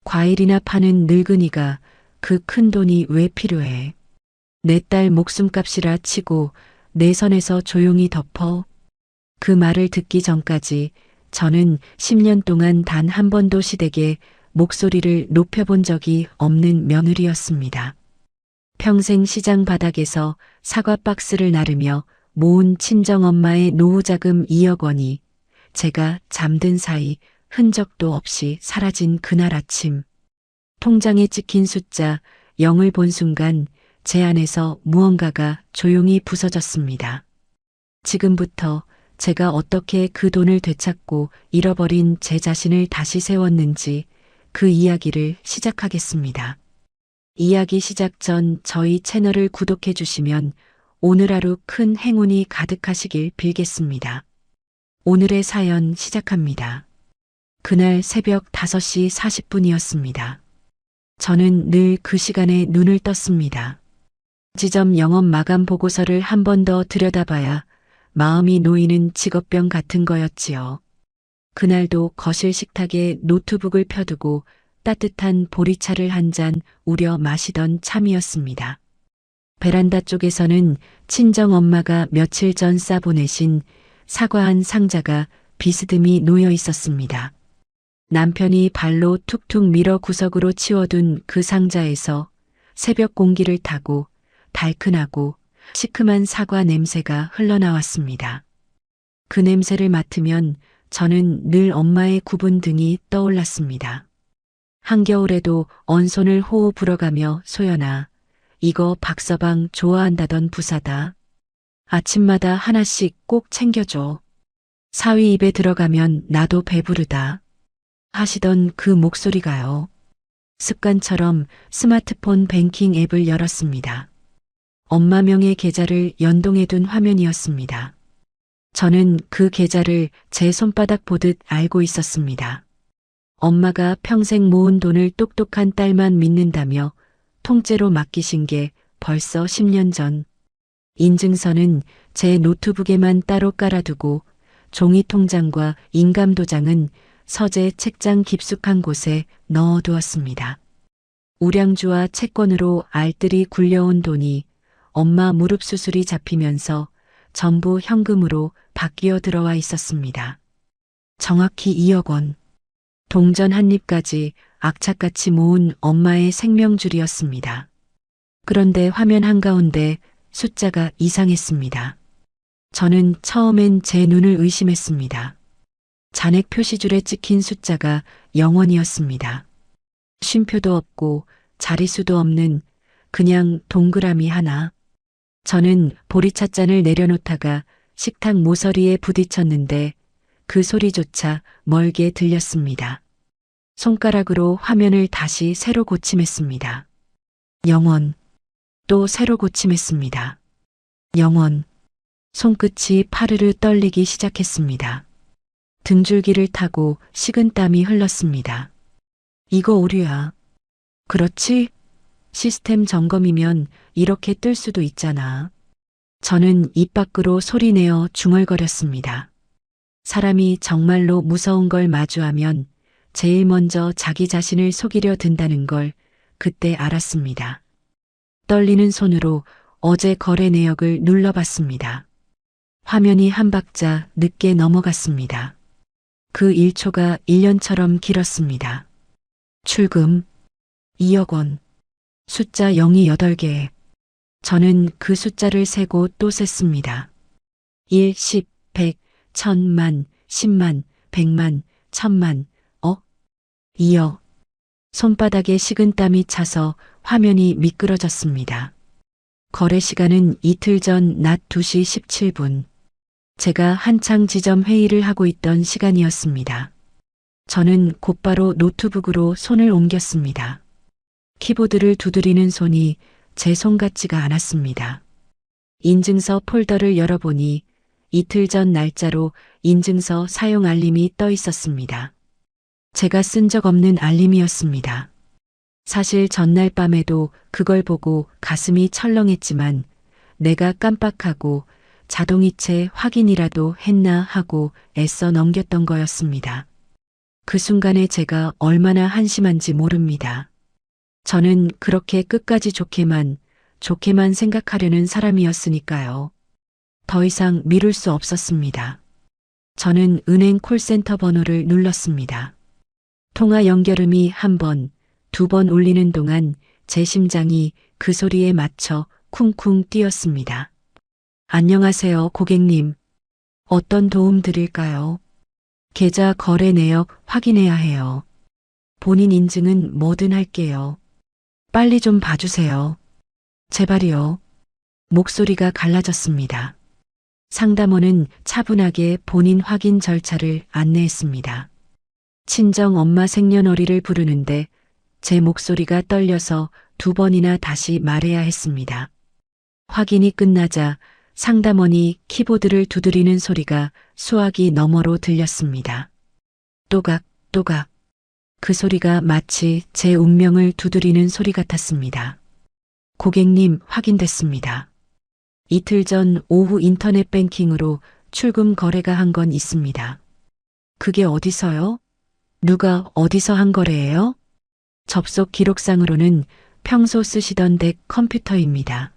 과일이나 파는 늙은이가 그 큰 돈이 왜 필요해? 내 딸 목숨값이라 치고 내 선에서 조용히 덮어. 그 말을 듣기 전까지 저는 10년 동안 단 한 번도 시댁에 목소리를 높여본 적이 없는 며느리였습니다. 평생 시장 바닥에서 사과 박스를 나르며 모은 친정엄마의 노후자금 2억 원이 제가 잠든 사이 흔적도 없이 사라진 그날 아침, 통장에 찍힌 숫자 0을 본 순간 제 안에서 무언가가 조용히 부서졌습니다. 지금부터 제가 어떻게 그 돈을 되찾고 잃어버린 제 자신을 다시 세웠는지 그 이야기를 시작하겠습니다. 이야기 시작 전 저희 채널을 구독해 주시면 오늘 하루 큰 행운이 가득하시길 빌겠습니다. 오늘의 사연 시작합니다. 그날 새벽 5시 40분이었습니다. 저는 늘 그 시간에 눈을 떴습니다. 지점 영업 마감 보고서를 한 번 더 들여다봐야 마음이 놓이는 직업병 같은 거였지요. 그날도 거실 식탁에 노트북을 펴두고 따뜻한 보리차를 한 잔 우려 마시던 참이었습니다. 베란다 쪽에서는 친정엄마가 며칠 전 싸보내신 사과 한 상자가 비스듬히 놓여 있었습니다. 남편이 발로 툭툭 밀어 구석으로 치워둔 그 상자에서 새벽 공기를 타고 달큰하고 시큼한 사과 냄새가 흘러나왔습니다. 그 냄새를 맡으면 저는 늘 엄마의 굽은 등이 떠올랐습니다. 한겨울에도 언손을 호호 불어가며 소연아, 이거 박서방 좋아한다던 부사다. 아침마다 하나씩 꼭 챙겨줘. 사위 입에 들어가면 나도 배부르다. 하시던 그 목소리가요. 습관처럼 스마트폰 뱅킹 앱을 열었습니다. 엄마명의 계좌를 연동해둔 화면이었습니다. 저는 그 계좌를 제 손바닥 보듯 알고 있었습니다. 엄마가 평생 모은 돈을 똑똑한 딸만 믿는다며 통째로 맡기신 게 벌써 10년 전. 인증서는 제 노트북에만 따로 깔아두고 종이 통장과 인감 도장은 서재 책장 깊숙한 곳에 넣어두었습니다. 우량주와 채권으로 알뜰히 굴려온 돈이 엄마 무릎 수술이 잡히면서 전부 현금으로 바뀌어 들어와 있었습니다. 정확히 2억 원. 동전 한 입까지 악착같이 모은 엄마의 생명줄이었습니다. 그런데 화면 한가운데 숫자가 이상했습니다. 저는 처음엔 제 눈을 의심했습니다. 잔액 표시줄에 찍힌 숫자가 0원이었습니다. 쉼표도 없고 자릿수도 없는 그냥 동그라미 하나. 저는 보리차 잔을 내려놓다가 식탁 모서리에 부딪혔는데 그 소리조차 멀게 들렸습니다. 손가락으로 화면을 다시 새로 고침했습니다. 0원. 또 새로 고침했습니다. 0원. 손끝이 파르르 떨리기 시작했습니다. 등줄기를 타고 식은땀이 흘렀습니다. 이거 오류야. 그렇지? 시스템 점검이면 이렇게 뜰 수도 있잖아. 저는 입 밖으로 소리내어 중얼거렸습니다. 사람이 정말로 무서운 걸 마주하면 제일 먼저 자기 자신을 속이려 든다는 걸 그때 알았습니다. 떨리는 손으로 어제 거래 내역을 눌러봤습니다. 화면이 한 박자 늦게 넘어갔습니다. 그 1초가 1년처럼 길었습니다. 출금 2억 원. 숫자 0이 8개. 저는 그 숫자를 세고 또 셌습니다. 1, 10, 100, 1000만, 10만, 100만, 1000만, 2억. 손바닥에 식은땀이 차서 화면이 미끄러졌습니다. 거래 시간은 이틀 전 낮 2시 17분. 제가 한창 지점 회의를 하고 있던 시간이었습니다. 저는 곧바로 노트북으로 손을 옮겼습니다. 키보드를 두드리는 손이 제 손 같지가 않았습니다. 인증서 폴더를 열어보니 이틀 전 날짜로 인증서 사용 알림이 떠 있었습니다. 제가 쓴 적 없는 알림이었습니다. 사실 전날 밤에도 그걸 보고 가슴이 철렁했지만 내가 깜빡하고 자동이체 확인이라도 했나 하고 애써 넘겼던 거였습니다. 그 순간에 제가 얼마나 한심한지 모릅니다. 저는 그렇게 끝까지 좋게만 생각하려는 사람이었으니까요. 더 이상 미룰 수 없었습니다. 저는 은행 콜센터 번호를 눌렀습니다. 통화 연결음이 한 번, 두 번 울리는 동안 제 심장이 그 소리에 맞춰 쿵쿵 뛰었습니다. 안녕하세요, 고객님. 어떤 도움 드릴까요? 계좌 거래 내역 확인해야 해요. 본인 인증은 뭐든 할게요. 빨리 좀 봐주세요. 제발이요. 목소리가 갈라졌습니다. 상담원은 차분하게 본인 확인 절차를 안내했습니다. 친정 엄마 생년월일을 부르는데 제 목소리가 떨려서 두 번이나 다시 말해야 했습니다. 확인이 끝나자 상담원이 키보드를 두드리는 소리가 수화기 너머로 들렸습니다. 또각, 또각. 그 소리가 마치 제 운명을 두드리는 소리 같았습니다. 고객님, 확인됐습니다. 이틀 전 오후 인터넷 뱅킹으로 출금 거래가 한 건 있습니다. 그게 어디서요? 누가 어디서 한 거래예요? 접속 기록상으로는 평소 쓰시던 덱 컴퓨터입니다.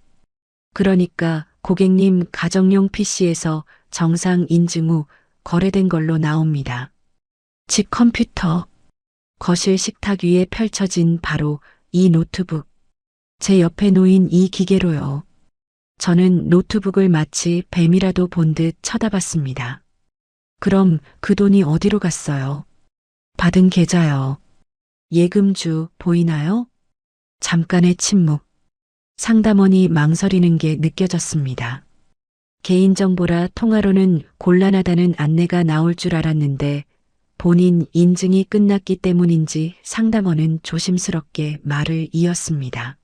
그러니까 고객님 가정용 PC에서 정상 인증 후 거래된 걸로 나옵니다. 집 컴퓨터. 거실 식탁 위에 펼쳐진 바로 이 노트북. 제 옆에 놓인 이 기계로요. 저는 노트북을 마치 뱀이라도 본 듯 쳐다봤습니다. 그럼 그 돈이 어디로 갔어요? 받은 계좌요. 예금주 보이나요? 잠깐의 침묵. 상담원이 망설이는 게 느껴졌습니다. 개인정보라 통화로는 곤란하다는 안내가 나올 줄 알았는데 본인 인증이 끝났기 때문인지 상담원은 조심스럽게 말을 이었습니다.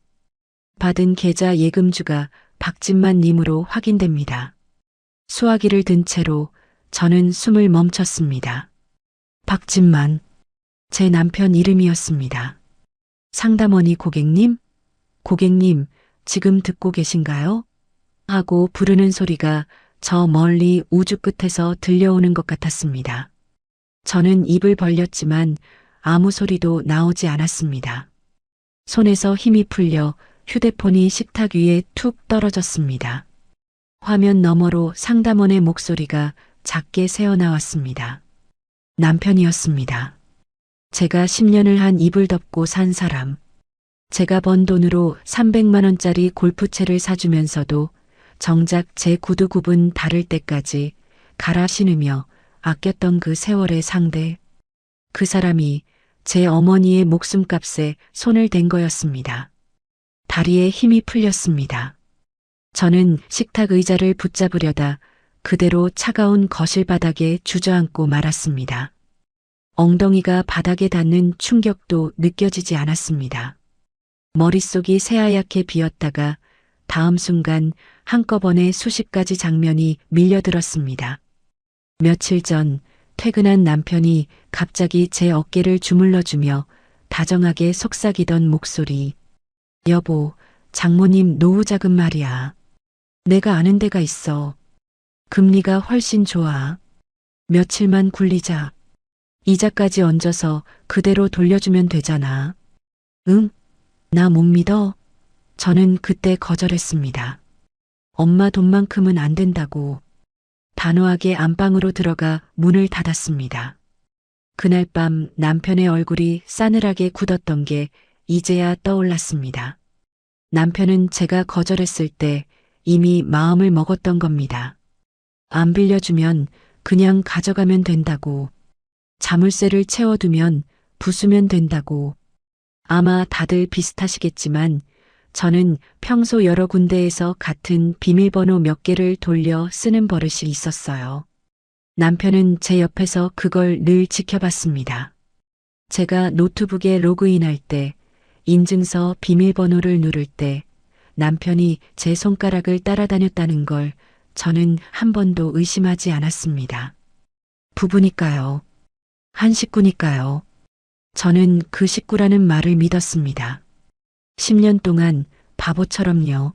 받은 계좌 예금주가 박진만 님으로 확인됩니다. 수화기를 든 채로 저는 숨을 멈췄습니다. 박진만. 제 남편 이름이었습니다. 상담원이 고객님, 지금 듣고 계신가요? 하고 부르는 소리가 저 멀리 우주 끝에서 들려오는 것 같았습니다. 저는 입을 벌렸지만 아무 소리도 나오지 않았습니다. 손에서 힘이 풀려 휴대폰이 식탁 위에 툭 떨어졌습니다. 화면 너머로 상담원의 목소리가 작게 새어나왔습니다. 남편이었습니다. 제가 10년을 한 이불 덮고 산 사람. 제가 번 돈으로 300만 원짜리 골프채를 사주면서도 정작 제 구두 굽은 닳을 때까지 갈아 신으며 아꼈던 그 세월의 상대. 그 사람이 제 어머니의 목숨값에 손을 댄 거였습니다. 다리에 힘이 풀렸습니다. 저는 식탁 의자를 붙잡으려다 그대로 차가운 거실 바닥에 주저앉고 말았습니다. 엉덩이가 바닥에 닿는 충격도 느껴지지 않았습니다. 머릿속이 새하얗게 비었다가 다음 순간 한꺼번에 수십 가지 장면이 밀려들었습니다. 며칠 전 퇴근한 남편이 갑자기 제 어깨를 주물러주며 다정하게 속삭이던 목소리. 여보, 장모님 노후자금 말이야. 내가 아는 데가 있어. 금리가 훨씬 좋아. 며칠만 굴리자. 이자까지 얹어서 그대로 돌려주면 되잖아. 응? 나 못 믿어? 저는 그때 거절했습니다. 엄마 돈만큼은 안 된다고. 단호하게 안방으로 들어가 문을 닫았습니다. 그날 밤 남편의 얼굴이 싸늘하게 굳었던 게 이제야 떠올랐습니다. 남편은 제가 거절했을 때 이미 마음을 먹었던 겁니다. 안 빌려주면 그냥 가져가면 된다고. 자물쇠를 채워두면 부수면 된다고. 아마 다들 비슷하시겠지만 저는 평소 여러 군데에서 같은 비밀번호 몇 개를 돌려 쓰는 버릇이 있었어요. 남편은 제 옆에서 그걸 늘 지켜봤습니다. 제가 노트북에 로그인할 때, 인증서 비밀번호를 누를 때 남편이 제 손가락을 따라다녔다는 걸 저는 한 번도 의심하지 않았습니다. 부부니까요. 한 식구니까요. 저는 그 식구라는 말을 믿었습니다. 10년 동안 바보처럼요.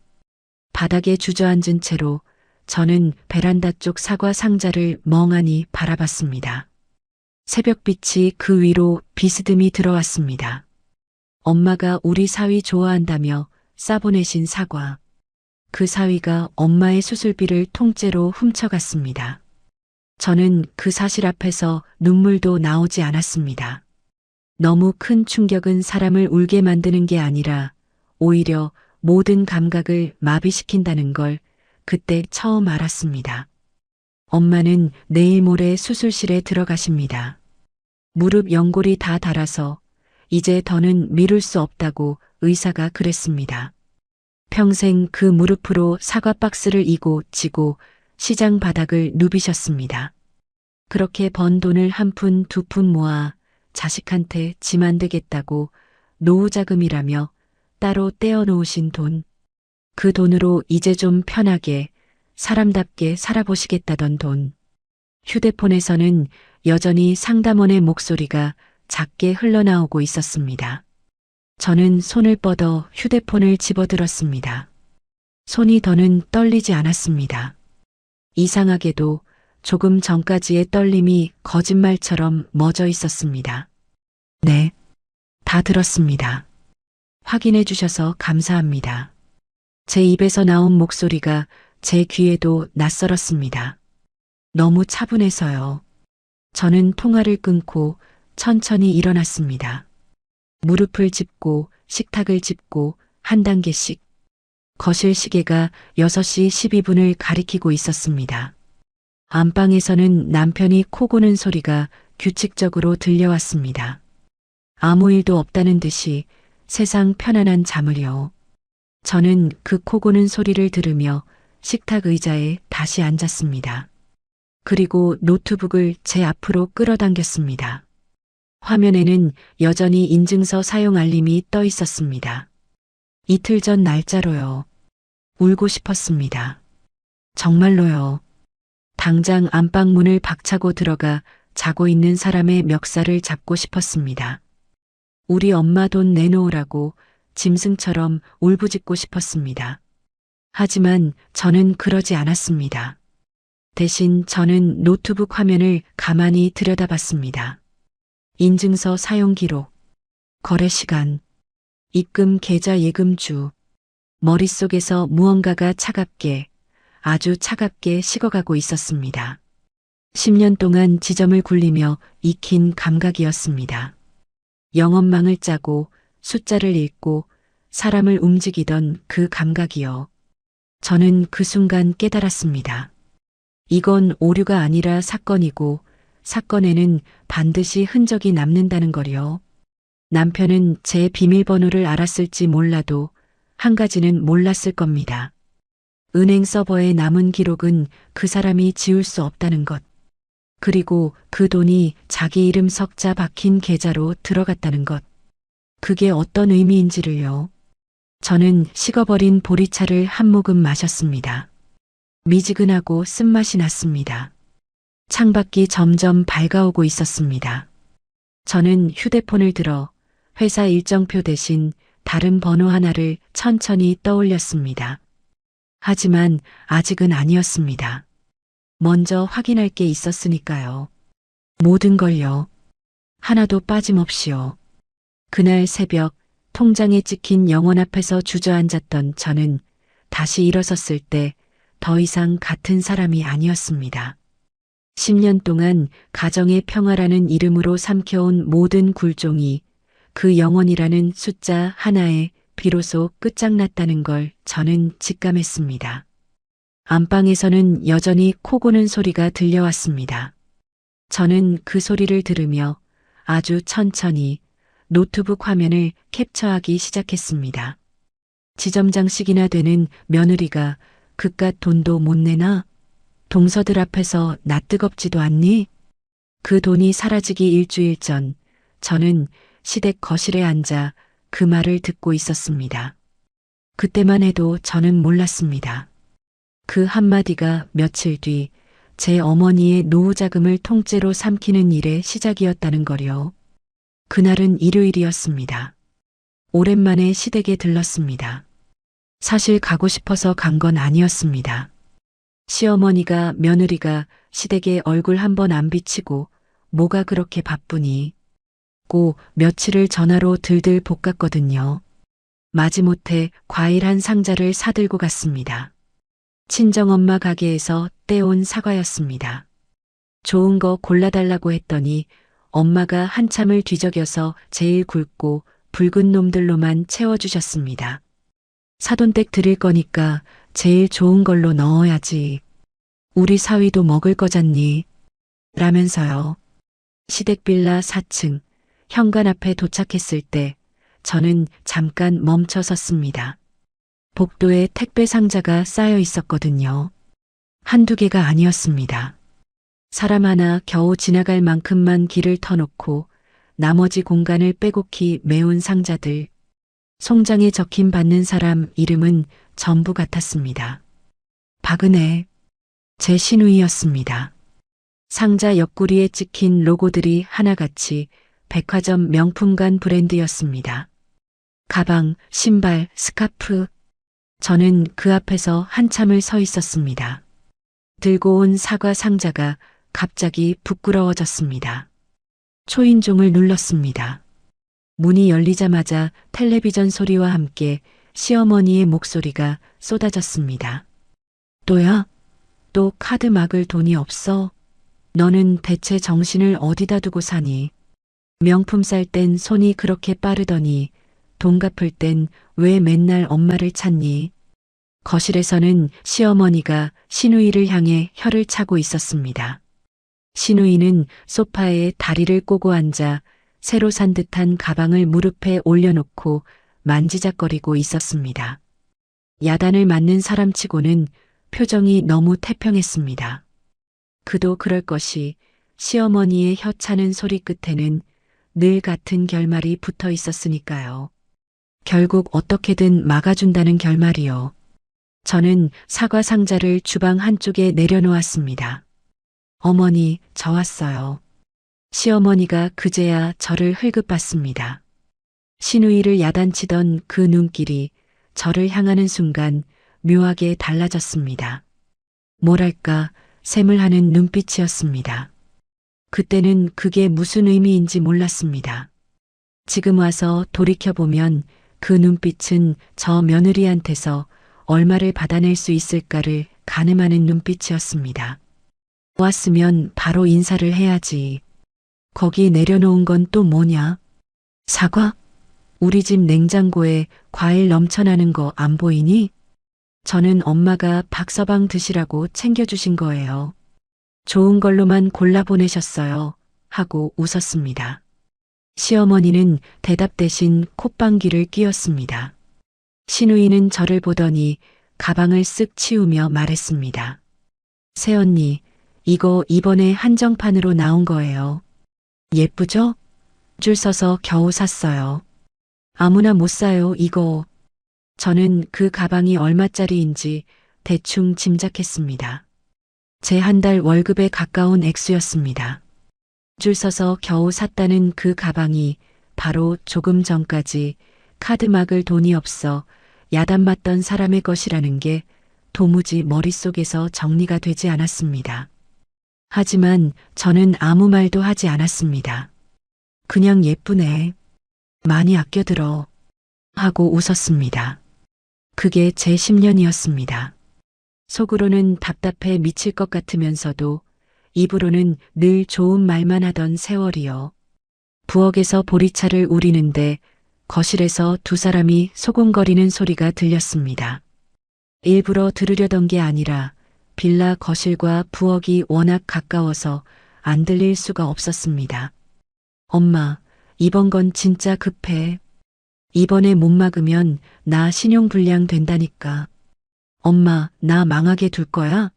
바닥에 주저앉은 채로 저는 베란다 쪽 사과 상자를 멍하니 바라봤습니다. 새벽빛이 그 위로 비스듬히 들어왔습니다. 엄마가 우리 사위 좋아한다며 싸보내신 사과. 그 사위가 엄마의 수술비를 통째로 훔쳐갔습니다. 저는 그 사실 앞에서 눈물도 나오지 않았습니다. 너무 큰 충격은 사람을 울게 만드는 게 아니라 오히려 모든 감각을 마비시킨다는 걸 그때 처음 알았습니다. 엄마는 내일 모레 수술실에 들어가십니다. 무릎 연골이 다 닳아서 이제 더는 미룰 수 없다고 의사가 그랬습니다. 평생 그 무릎으로 사과 박스를 이고 지고 시장 바닥을 누비셨습니다. 그렇게 번 돈을 한 푼 두 푼 모아 자식한테 짐 안 되겠다고 노후자금이라며 따로 떼어놓으신 돈. 그 돈으로 이제 좀 편하게 사람답게 살아보시겠다던 돈. 휴대폰에서는 여전히 상담원의 목소리가 작게 흘러나오고 있었습니다. 저는 손을 뻗어 휴대폰을 집어들었습니다. 손이 더는 떨리지 않았습니다. 이상하게도 조금 전까지의 떨림이 거짓말처럼 멎어 있었습니다. 네, 다 들었습니다. 확인해 주셔서 감사합니다. 제 입에서 나온 목소리가 제 귀에도 낯설었습니다. 너무 차분해서요. 저는 통화를 끊고 천천히 일어났습니다. 무릎을 짚고 식탁을 짚고 한 단계씩. 거실 시계가 6시 12분을 가리키고 있었습니다. 안방에서는 남편이 코 고는 소리가 규칙적으로 들려왔습니다. 아무 일도 없다는 듯이 세상 편안한 잠을요. 저는 그 코 고는 소리를 들으며 식탁 의자에 다시 앉았습니다. 그리고 노트북을 제 앞으로 끌어당겼습니다. 화면에는 여전히 인증서 사용 알림이 떠 있었습니다. 이틀 전 날짜로요. 울고 싶었습니다. 정말로요. 당장 안방 문을 박차고 들어가 자고 있는 사람의 멱살을 잡고 싶었습니다. 우리 엄마 돈 내놓으라고 짐승처럼 울부짖고 싶었습니다. 하지만 저는 그러지 않았습니다. 대신 저는 노트북 화면을 가만히 들여다봤습니다. 인증서 사용 기록, 거래 시간, 입금 계좌 예금주. 머릿속에서 무언가가 차갑게, 아주 차갑게 식어가고 있었습니다. 10년 동안 지점을 굴리며 익힌 감각이었습니다. 영업망을 짜고 숫자를 읽고 사람을 움직이던 그 감각이요. 저는 그 순간 깨달았습니다. 이건 오류가 아니라 사건이고 사건에는 반드시 흔적이 남는다는 거요. 남편은 제 비밀번호를 알았을지 몰라도 한 가지는 몰랐을 겁니다. 은행 서버에 남은 기록은 그 사람이 지울 수 없다는 것. 그리고 그 돈이 자기 이름 석자 박힌 계좌로 들어갔다는 것. 그게 어떤 의미인지를요. 저는 식어버린 보리차를 한 모금 마셨습니다. 미지근하고 쓴맛이 났습니다. 창밖이 점점 밝아오고 있었습니다. 저는 휴대폰을 들어 회사 일정표 대신 다른 번호 하나를 천천히 떠올렸습니다. 하지만 아직은 아니었습니다. 먼저 확인할 게 있었으니까요. 모든 걸요. 하나도 빠짐없이요. 그날 새벽 통장에 찍힌 영원 앞에서 주저앉았던 저는 다시 일어섰을 때 더 이상 같은 사람이 아니었습니다. 10년 동안 가정의 평화라는 이름으로 삼켜온 모든 굴종이 그 영원이라는 숫자 하나에 비로소 끝장났다는 걸 저는 직감했습니다. 안방에서는 여전히 코 고는 소리가 들려왔습니다. 저는 그 소리를 들으며 아주 천천히 노트북 화면을 캡처하기 시작했습니다. 지점장씩이나 되는 며느리가 그깟 돈도 못 내나? 동서들 앞에서 나 뜨겁지도 않니? 그 돈이 사라지기 일주일 전 저는 시댁 거실에 앉아 그 말을 듣고 있었습니다. 그때만 해도 저는 몰랐습니다. 그 한마디가 며칠 뒤 제 어머니의 노후자금을 통째로 삼키는 일의 시작이었다는 거요. 그날은 일요일이었습니다. 오랜만에 시댁에 들렀습니다. 사실 가고 싶어서 간 건 아니었습니다. 시어머니가 며느리가 시댁에 얼굴 한번 안 비치고 뭐가 그렇게 바쁘니? 고 며칠을 전화로 들들 볶았거든요. 마지못해 과일 한 상자를 사들고 갔습니다. 친정엄마 가게에서 떼온 사과였습니다. 좋은 거 골라달라고 했더니 엄마가 한참을 뒤적여서 제일 굵고 붉은 놈들로만 채워주셨습니다. 사돈댁 드릴 거니까 제일 좋은 걸로 넣어야지. 우리 사위도 먹을 거잖니. 라면서요. 시댁빌라 4층 현관 앞에 도착했을 때 저는 잠깐 멈춰 섰습니다. 복도에 택배 상자가 쌓여 있었거든요. 한두 개가 아니었습니다. 사람 하나 겨우 지나갈 만큼만 길을 터놓고 나머지 공간을 빼곡히 메운 상자들. 송장에 적힌 받는 사람 이름은 전부 같았습니다. 박은혜, 제 시누이였습니다. 상자 옆구리에 찍힌 로고들이 하나같이 백화점 명품관 브랜드였습니다. 가방, 신발, 스카프. 저는 그 앞에서 한참을 서 있었습니다. 들고 온 사과 상자가 갑자기 부끄러워졌습니다. 초인종을 눌렀습니다. 문이 열리자마자 텔레비전 소리와 함께 시어머니의 목소리가 쏟아졌습니다. 또야? 또 카드 막을 돈이 없어? 너는 대체 정신을 어디다 두고 사니? 명품 살 땐 손이 그렇게 빠르더니 돈 갚을 땐 왜 맨날 엄마를 찾니? 거실에서는 시어머니가 시누이를 향해 혀를 차고 있었습니다. 시누이는 소파에 다리를 꼬고 앉아 새로 산 듯한 가방을 무릎에 올려놓고 만지작거리고 있었습니다. 야단을 맞는 사람치고는 표정이 너무 태평했습니다. 그도 그럴 것이 시어머니의 혀 차는 소리 끝에는 늘 같은 결말이 붙어 있었으니까요. 결국 어떻게든 막아준다는 결말이요. 저는 사과 상자를 주방 한쪽에 내려놓았습니다. 어머니, 저 왔어요. 시어머니가 그제야 저를 흘급봤습니다. 시누이를 야단치던 그 눈길이 저를 향하는 순간 묘하게 달라졌습니다. 뭐랄까, 샘을 하는 눈빛이었습니다. 그때는 그게 무슨 의미인지 몰랐습니다. 지금 와서 돌이켜보면 그 눈빛은 저 며느리한테서 얼마를 받아낼 수 있을까를 가늠하는 눈빛이었습니다. 왔으면 바로 인사를 해야지. 거기 내려놓은 건 또 뭐냐? 사과? 우리 집 냉장고에 과일 넘쳐나는 거 안 보이니? 저는 엄마가 박서방 드시라고 챙겨주신 거예요. 좋은 걸로만 골라보내셨어요. 하고 웃었습니다. 시어머니는 대답 대신 콧방귀를 뀌었습니다. 시누이는 저를 보더니 가방을 쓱 치우며 말했습니다. 새언니, 이거 이번에 한정판으로 나온 거예요. 예쁘죠? 줄 서서 겨우 샀어요. 아무나 못 사요, 이거. 저는 그 가방이 얼마짜리인지 대충 짐작했습니다. 제 한 달 월급에 가까운 액수였습니다. 줄 서서 겨우 샀다는 그 가방이 바로 조금 전까지 카드 막을 돈이 없어 야단맞던 사람의 것이라는 게 도무지 머릿속에서 정리가 되지 않았습니다. 하지만 저는 아무 말도 하지 않았습니다. 그냥 예쁘네. 많이 아껴들어. 하고 웃었습니다. 그게 제 10년이었습니다. 속으로는 답답해 미칠 것 같으면서도 입으로는 늘 좋은 말만 하던 세월이요. 부엌에서 보리차를 우리는데 거실에서 두 사람이 소곤거리는 소리가 들렸습니다. 일부러 들으려던 게 아니라 빌라 거실과 부엌이 워낙 가까워서 안 들릴 수가 없었습니다. 엄마, 이번 건 진짜 급해. 이번에 못 막으면 나 신용불량 된다니까. 엄마, 나 망하게 둘 거야?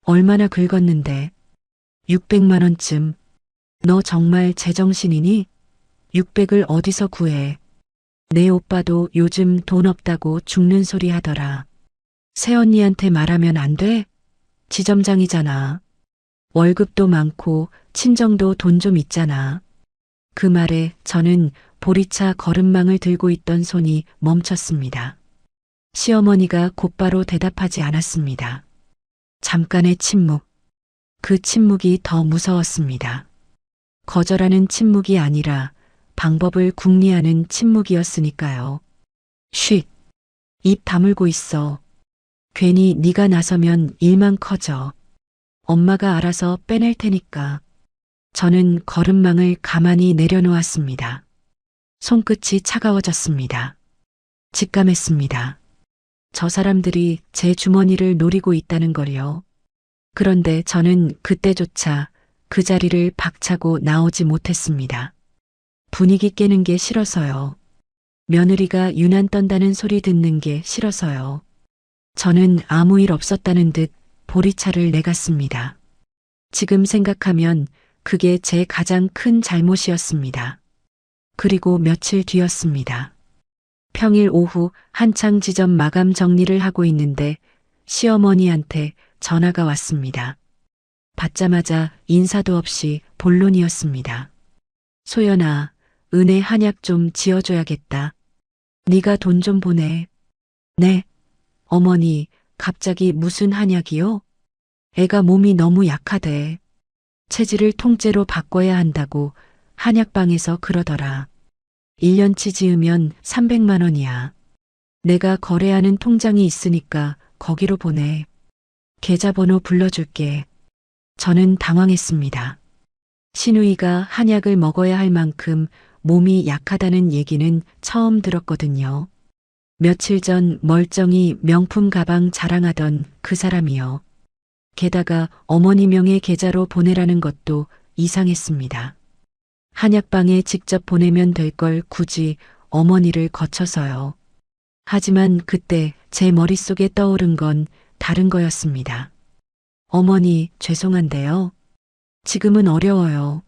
얼마나 긁었는데. 600만 원쯤. 너 정말 제정신이니? 600을 어디서 구해? 내 오빠도 요즘 돈 없다고 죽는 소리 하더라. 새언니한테 말하면 안 돼? 지점장이잖아. 월급도 많고 친정도 돈 좀 있잖아. 그 말에 저는 보리차 거름망을 들고 있던 손이 멈췄습니다. 시어머니가 곧바로 대답하지 않았습니다. 잠깐의 침묵. 그 침묵이 더 무서웠습니다. 거절하는 침묵이 아니라 방법을 궁리하는 침묵이었으니까요. 쉿. 입 다물고 있어. 괜히 네가 나서면 일만 커져. 엄마가 알아서 빼낼 테니까. 저는 걸음망을 가만히 내려놓았습니다. 손끝이 차가워졌습니다. 직감했습니다. 저 사람들이 제 주머니를 노리고 있다는 걸요. 그런데 저는 그때조차 그 자리를 박차고 나오지 못했습니다. 분위기 깨는 게 싫어서요. 며느리가 유난 떤다는 소리 듣는 게 싫어서요. 저는 아무 일 없었다는 듯 보리차를 내갔습니다. 지금 생각하면 그게 제 가장 큰 잘못이었습니다. 그리고 며칠 뒤였습니다. 평일 오후 한창 지점 마감 정리를 하고 있는데 시어머니한테 전화가 왔습니다. 받자마자 인사도 없이 본론이었습니다. 소연아, 은혜 한약 좀 지어줘야겠다. 네가 돈 좀 보내. 네. 어머니, 갑자기 무슨 한약이요? 애가 몸이 너무 약하대. 체질을 통째로 바꿔야 한다고 한약방에서 그러더라. 1년치 지으면 300만 원이야. 내가 거래하는 통장이 있으니까 거기로 보내. 계좌번호 불러줄게. 저는 당황했습니다. 시누이가 한약을 먹어야 할 만큼 몸이 약하다는 얘기는 처음 들었거든요. 며칠 전 멀쩡히 명품 가방 자랑하던 그 사람이요. 게다가 어머니 명의 계좌로 보내라는 것도 이상했습니다. 한약방에 직접 보내면 될 걸 굳이 어머니를 거쳐서요. 하지만 그때 제 머릿속에 떠오른 건 다른 거였습니다. 어머니, 죄송한데요. 지금은 어려워요.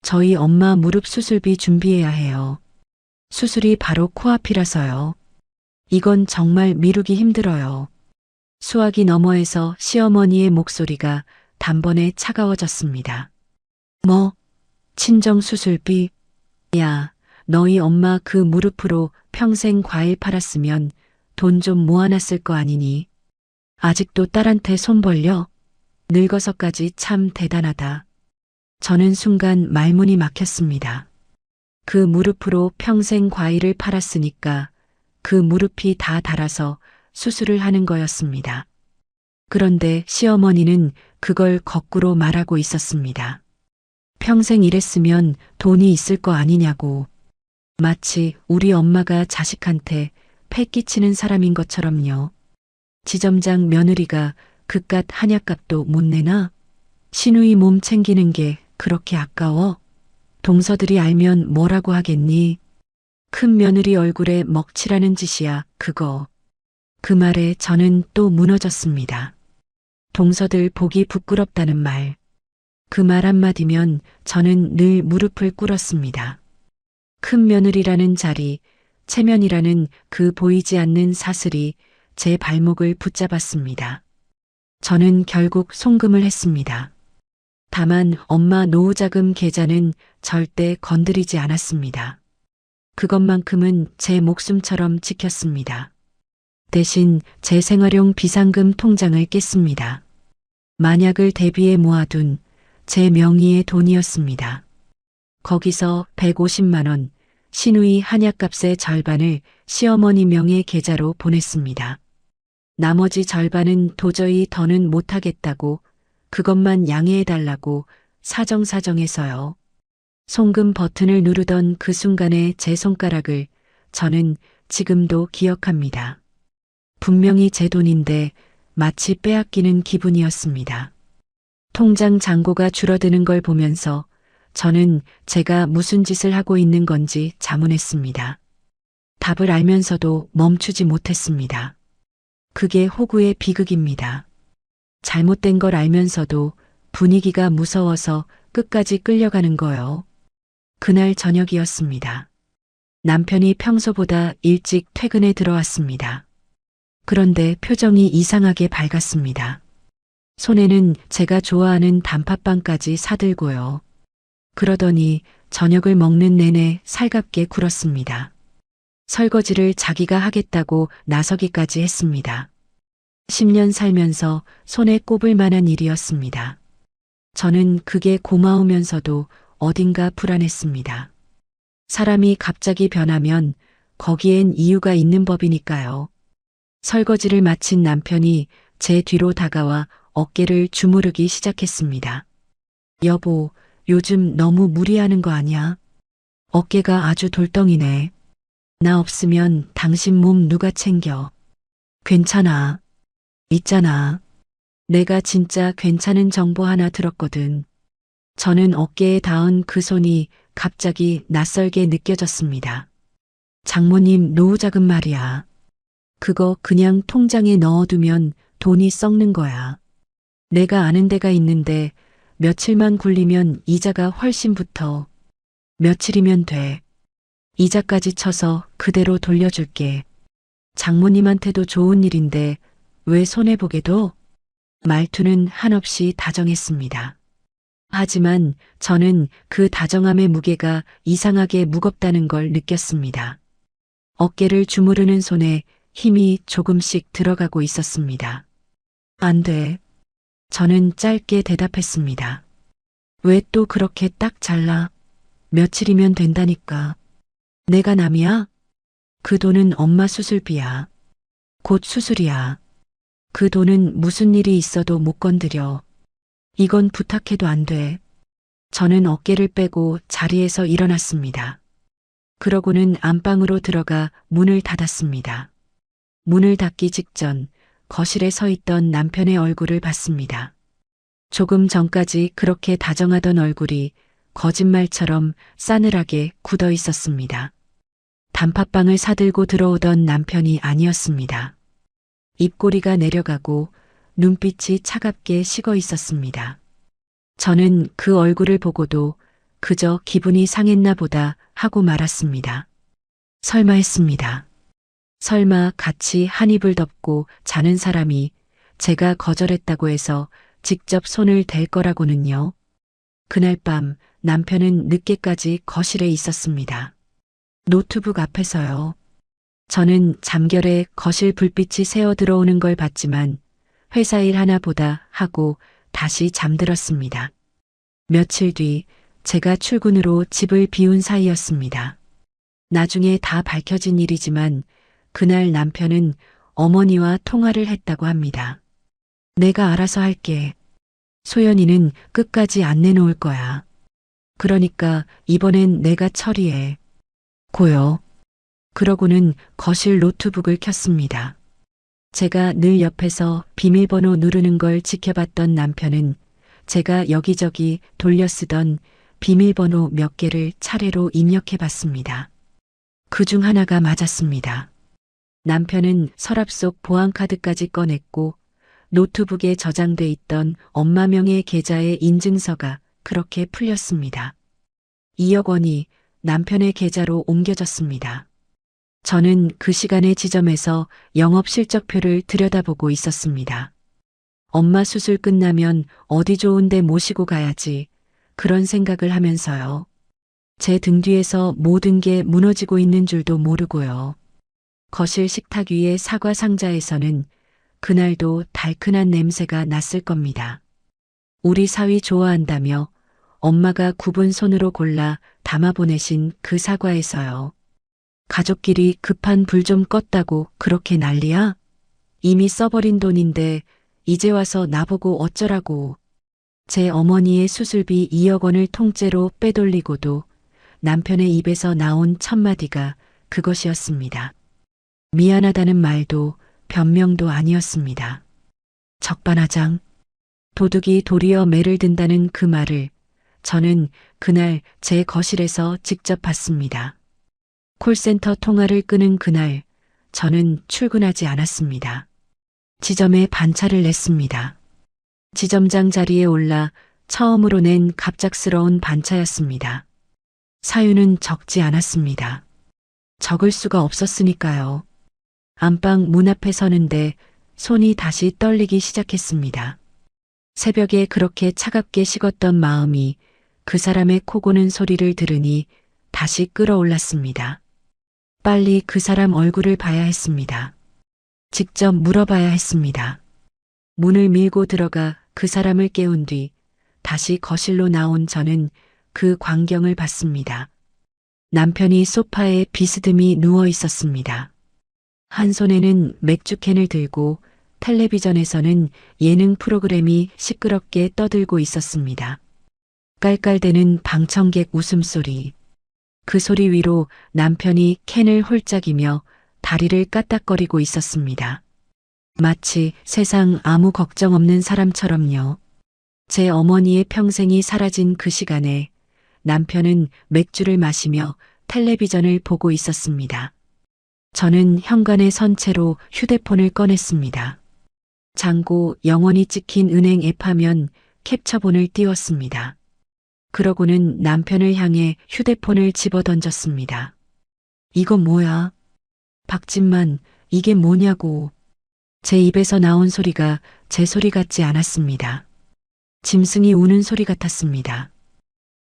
저희 엄마 무릎 수술비 준비해야 해요. 수술이 바로 코앞이라서요. 이건 정말 미루기 힘들어요. 수화기 너머에서 시어머니의 목소리가 단번에 차가워졌습니다. 뭐? 친정 수술비? 야, 너희 엄마 그 무릎으로 평생 과일 팔았으면 돈 좀 모아놨을 거 아니니? 아직도 딸한테 손 벌려? 늙어서까지 참 대단하다. 저는 순간 말문이 막혔습니다. 그 무릎으로 평생 과일을 팔았으니까 그 무릎이 다 닳아서 수술을 하는 거였습니다. 그런데 시어머니는 그걸 거꾸로 말하고 있었습니다. 평생 일했으면 돈이 있을 거 아니냐고. 마치 우리 엄마가 자식한테 패 끼치는 사람인 것처럼요. 지점장 며느리가 그깟 한약값도 못 내나? 시누이 몸 챙기는 게 그렇게 아까워? 동서들이 알면 뭐라고 하겠니? 큰 며느리 얼굴에 먹칠하는 짓이야, 그거. 그 말에 저는 또 무너졌습니다. 동서들 보기 부끄럽다는 말. 그 말 한마디면 저는 늘 무릎을 꿇었습니다. 큰 며느리라는 자리, 체면이라는 그 보이지 않는 사슬이 제 발목을 붙잡았습니다. 저는 결국 송금을 했습니다. 다만 엄마 노후자금 계좌는 절대 건드리지 않았습니다. 그것만큼은 제 목숨처럼 지켰습니다. 대신 제 생활용 비상금 통장을 깼습니다. 만약을 대비해 모아둔 제 명의의 돈이었습니다. 거기서 150만 원, 시누이 한약값의 절반을 시어머니 명의 계좌로 보냈습니다. 나머지 절반은 도저히 더는 못하겠다고 그것만 양해해달라고 사정사정해서요. 송금 버튼을 누르던 그 순간의 제 손가락을 저는 지금도 기억합니다. 분명히 제 돈인데 마치 빼앗기는 기분이었습니다. 통장 잔고가 줄어드는 걸 보면서 저는 제가 무슨 짓을 하고 있는 건지 자문했습니다. 답을 알면서도 멈추지 못했습니다. 그게 호구의 비극입니다. 잘못된 걸 알면서도 분위기가 무서워서 끝까지 끌려가는 거요. 그날 저녁이었습니다. 남편이 평소보다 일찍 퇴근에 들어왔습니다. 그런데 표정이 이상하게 밝았습니다. 손에는 제가 좋아하는 단팥빵까지 사들고요. 그러더니 저녁을 먹는 내내 살갑게 굴었습니다. 설거지를 자기가 하겠다고 나서기까지 했습니다. 10년 살면서 손에 꼽을 만한 일이었습니다. 저는 그게 고마우면서도 어딘가 불안했습니다. 사람이 갑자기 변하면 거기엔 이유가 있는 법이니까요. 설거지를 마친 남편이 제 뒤로 다가와 어깨를 주무르기 시작했습니다. 여보, 요즘 너무 무리하는 거 아니야? 어깨가 아주 돌덩이네. 나 없으면 당신 몸 누가 챙겨? 괜찮아. 있잖아. 내가 진짜 괜찮은 정보 하나 들었거든. 저는 어깨에 닿은 그 손이 갑자기 낯설게 느껴졌습니다. 장모님 노후자금 말이야. 그거 그냥 통장에 넣어두면 돈이 썩는 거야. 내가 아는 데가 있는데 며칠만 굴리면 이자가 훨씬 붙어. 며칠이면 돼. 이자까지 쳐서 그대로 돌려줄게. 장모님한테도 좋은 일인데 왜 손해보게도? 말투는 한없이 다정했습니다. 하지만 저는 그 다정함의 무게가 이상하게 무겁다는 걸 느꼈습니다. 어깨를 주무르는 손에 힘이 조금씩 들어가고 있었습니다. 안 돼. 저는 짧게 대답했습니다. 왜 또 그렇게 딱 잘라? 며칠이면 된다니까. 내가 남이야? 그 돈은 엄마 수술비야. 곧 수술이야. 그 돈은 무슨 일이 있어도 못 건드려. 이건 부탁해도 안 돼. 저는 어깨를 빼고 자리에서 일어났습니다. 그러고는 안방으로 들어가 문을 닫았습니다. 문을 닫기 직전 거실에 서 있던 남편의 얼굴을 봤습니다. 조금 전까지 그렇게 다정하던 얼굴이 거짓말처럼 싸늘하게 굳어 있었습니다. 단팥빵을 사들고 들어오던 남편이 아니었습니다. 입꼬리가 내려가고 눈빛이 차갑게 식어 있었습니다. 저는 그 얼굴을 보고도 그저 기분이 상했나 보다 하고 말았습니다. 설마 했습니다. 설마 같이 한 입을 덮고 자는 사람이 제가 거절했다고 해서 직접 손을 댈 거라고는요. 그날 밤 남편은 늦게까지 거실에 있었습니다. 노트북 앞에서요. 저는 잠결에 거실 불빛이 새어 들어오는 걸 봤지만 회사 일 하나 보다 하고 다시 잠들었습니다. 며칠 뒤 제가 출근으로 집을 비운 사이였습니다. 나중에 다 밝혀진 일이지만 그날 남편은 어머니와 통화를 했다고 합니다. 내가 알아서 할게. 소연이는 끝까지 안 내놓을 거야. 그러니까 이번엔 내가 처리해. 고요. 그러고는 거실 노트북을 켰습니다. 제가 늘 옆에서 비밀번호 누르는 걸 지켜봤던 남편은 제가 여기저기 돌려 쓰던 비밀번호 몇 개를 차례로 입력해 봤습니다. 그중 하나가 맞았습니다. 남편은 서랍 속 보안카드까지 꺼냈고 노트북에 저장돼 있던 엄마명의 계좌의 인증서가 그렇게 풀렸습니다. 2억 원이 남편의 계좌로 옮겨졌습니다. 저는 그 시간의 지점에서 영업 실적표를 들여다보고 있었습니다. 엄마 수술 끝나면 어디 좋은 데 모시고 가야지. 그런 생각을 하면서요. 제 등 뒤에서 모든 게 무너지고 있는 줄도 모르고요. 거실 식탁 위의 사과 상자에서는 그날도 달큰한 냄새가 났을 겁니다. 우리 사위 좋아한다며 엄마가 굽은 손으로 골라 담아 보내신 그 사과에서요. 가족끼리 급한 불 좀 껐다고 그렇게 난리야? 이미 써버린 돈인데 이제 와서 나보고 어쩌라고. 제 어머니의 수술비 2억 원을 통째로 빼돌리고도 남편의 입에서 나온 첫 마디가 그것이었습니다. 미안하다는 말도 변명도 아니었습니다. 적반하장. 도둑이 도리어 매를 든다는 그 말을 저는 그날 제 거실에서 직접 봤습니다. 콜센터 통화를 끄는 그날 저는 출근하지 않았습니다. 지점에 반차를 냈습니다. 지점장 자리에 올라 처음으로 낸 갑작스러운 반차였습니다. 사유는 적지 않았습니다. 적을 수가 없었으니까요. 안방 문 앞에 서는데 손이 다시 떨리기 시작했습니다. 새벽에 그렇게 차갑게 식었던 마음이 그 사람의 코 고는 소리를 들으니 다시 끌어올랐습니다. 빨리 그 사람 얼굴을 봐야 했습니다. 직접 물어봐야 했습니다. 문을 밀고 들어가 그 사람을 깨운 뒤 다시 거실로 나온 저는 그 광경을 봤습니다. 남편이 소파에 비스듬히 누워 있었습니다. 한 손에는 맥주캔을 들고 텔레비전에서는 예능 프로그램이 시끄럽게 떠들고 있었습니다. 깔깔대는 방청객 웃음소리. 그 소리 위로 남편이 캔을 홀짝이며 다리를 까딱거리고 있었습니다. 마치 세상 아무 걱정 없는 사람처럼요. 제 어머니의 평생이 사라진 그 시간에 남편은 맥주를 마시며 텔레비전을 보고 있었습니다. 저는 현관에 선 채로 휴대폰을 꺼냈습니다. 잔고 영원히 찍힌 은행 앱 화면 캡처본을 띄웠습니다. 그러고는 남편을 향해 휴대폰을 집어던졌습니다. 이거 뭐야? 박진만, 이게 뭐냐고. 제 입에서 나온 소리가 제 소리 같지 않았습니다. 짐승이 우는 소리 같았습니다.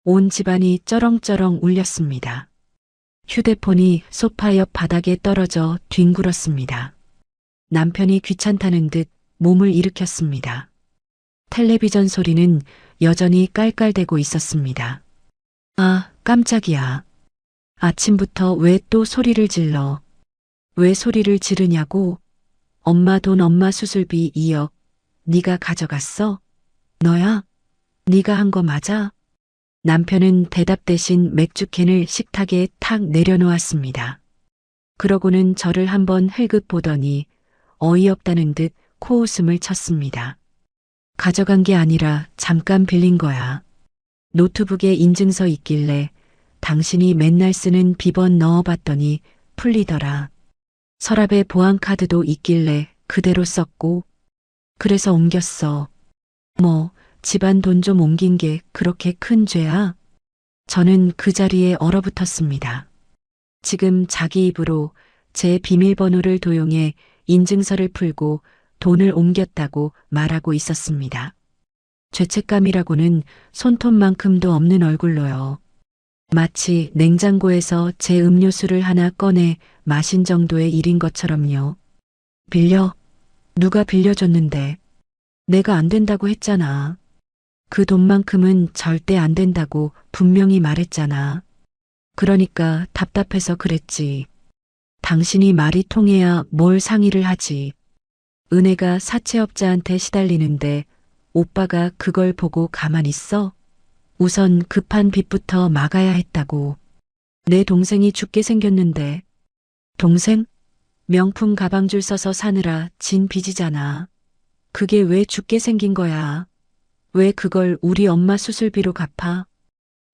온 집안이 쩌렁쩌렁 울렸습니다. 휴대폰이 소파 옆 바닥에 떨어져 뒹굴었습니다. 남편이 귀찮다는 듯 몸을 일으켰습니다. 텔레비전 소리는 여전히 깔깔대고 있었습니다. 아, 깜짝이야. 아침부터 왜 또 소리를 질러? 왜 소리를 지르냐고? 엄마 돈 엄마 수술비 2억. 네가 가져갔어? 너야? 네가 한 거 맞아? 남편은 대답 대신 맥주캔을 식탁에 탁 내려놓았습니다. 그러고는 저를 한번 흘끗 보더니 어이없다는 듯 코웃음을 쳤습니다. 가져간 게 아니라 잠깐 빌린 거야. 노트북에 인증서 있길래 당신이 맨날 쓰는 비번 넣어봤더니 풀리더라. 서랍에 보안카드도 있길래 그대로 썼고 그래서 옮겼어. 뭐 집안 돈 좀 옮긴 게 그렇게 큰 죄야? 저는 그 자리에 얼어붙었습니다. 지금 자기 입으로 제 비밀번호를 도용해 인증서를 풀고 돈을 옮겼다고 말하고 있었습니다. 죄책감이라고는 손톱만큼도 없는 얼굴로요. 마치 냉장고에서 제 음료수를 하나 꺼내 마신 정도의 일인 것처럼요. 빌려? 누가 빌려줬는데? 내가 안 된다고 했잖아. 그 돈만큼은 절대 안 된다고 분명히 말했잖아. 그러니까 답답해서 그랬지. 당신이 말이 통해야 뭘 상의를 하지. 은혜가 사채업자한테 시달리는데 오빠가 그걸 보고 가만히 있어? 우선 급한 빚부터 막아야 했다고. 내 동생이 죽게 생겼는데. 동생? 명품 가방줄 써서 사느라 진 빚이잖아. 그게 왜 죽게 생긴 거야? 왜 그걸 우리 엄마 수술비로 갚아?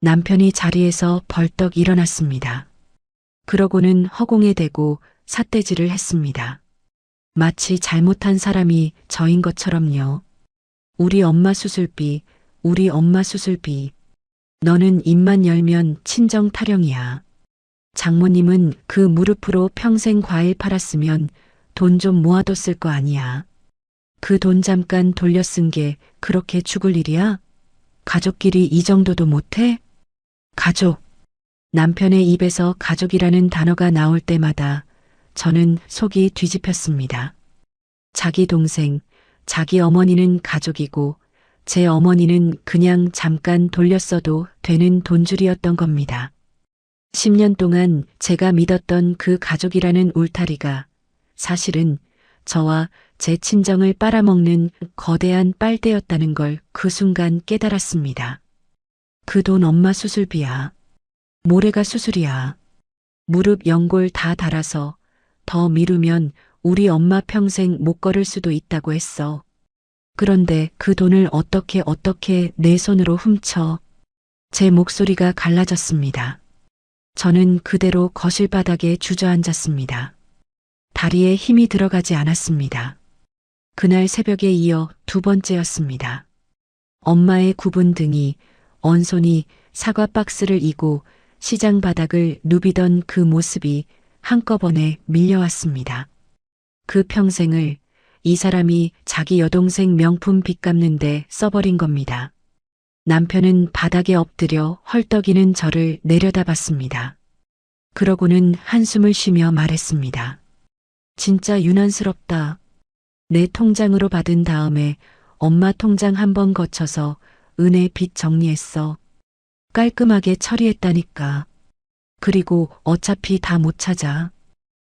남편이 자리에서 벌떡 일어났습니다. 그러고는 허공에 대고 삿대질을 했습니다. 마치 잘못한 사람이 저인 것처럼요. 우리 엄마 수술비, 우리 엄마 수술비. 너는 입만 열면 친정 타령이야. 장모님은 그 무릎으로 평생 과일 팔았으면 돈 좀 모아뒀을 거 아니야. 그 돈 잠깐 돌려 쓴 게 그렇게 죽을 일이야? 가족끼리 이 정도도 못해? 가족. 남편의 입에서 가족이라는 단어가 나올 때마다 저는 속이 뒤집혔습니다. 자기 동생, 자기 어머니는 가족이고 제 어머니는 그냥 잠깐 돌렸어도 되는 돈줄이었던 겁니다. 10년 동안 제가 믿었던 그 가족이라는 울타리가 사실은 저와 제 친정을 빨아먹는 거대한 빨대였다는 걸 그 순간 깨달았습니다. 그 돈 엄마 수술비야. 모레가 수술이야. 무릎 연골 다 닳아서 더 미루면 우리 엄마 평생 못 걸을 수도 있다고 했어. 그런데 그 돈을 어떻게 내 손으로 훔쳐. 제 목소리가 갈라졌습니다. 저는 그대로 거실 바닥에 주저앉았습니다. 다리에 힘이 들어가지 않았습니다. 그날 새벽에 이어 두 번째였습니다. 엄마의 굽은 등이, 언손이 사과 박스를 이고 시장 바닥을 누비던 그 모습이 한꺼번에 밀려왔습니다. 그 평생을 이 사람이 자기 여동생 명품 빚 갚는데 써버린 겁니다. 남편은 바닥에 엎드려 헐떡이는 저를 내려다봤습니다. 그러고는 한숨을 쉬며 말했습니다. 진짜 유난스럽다. 내 통장으로 받은 다음에 엄마 통장 한 번 거쳐서 은혜 빚 정리했어. 깔끔하게 처리했다니까. 그리고 어차피 다 못 찾아.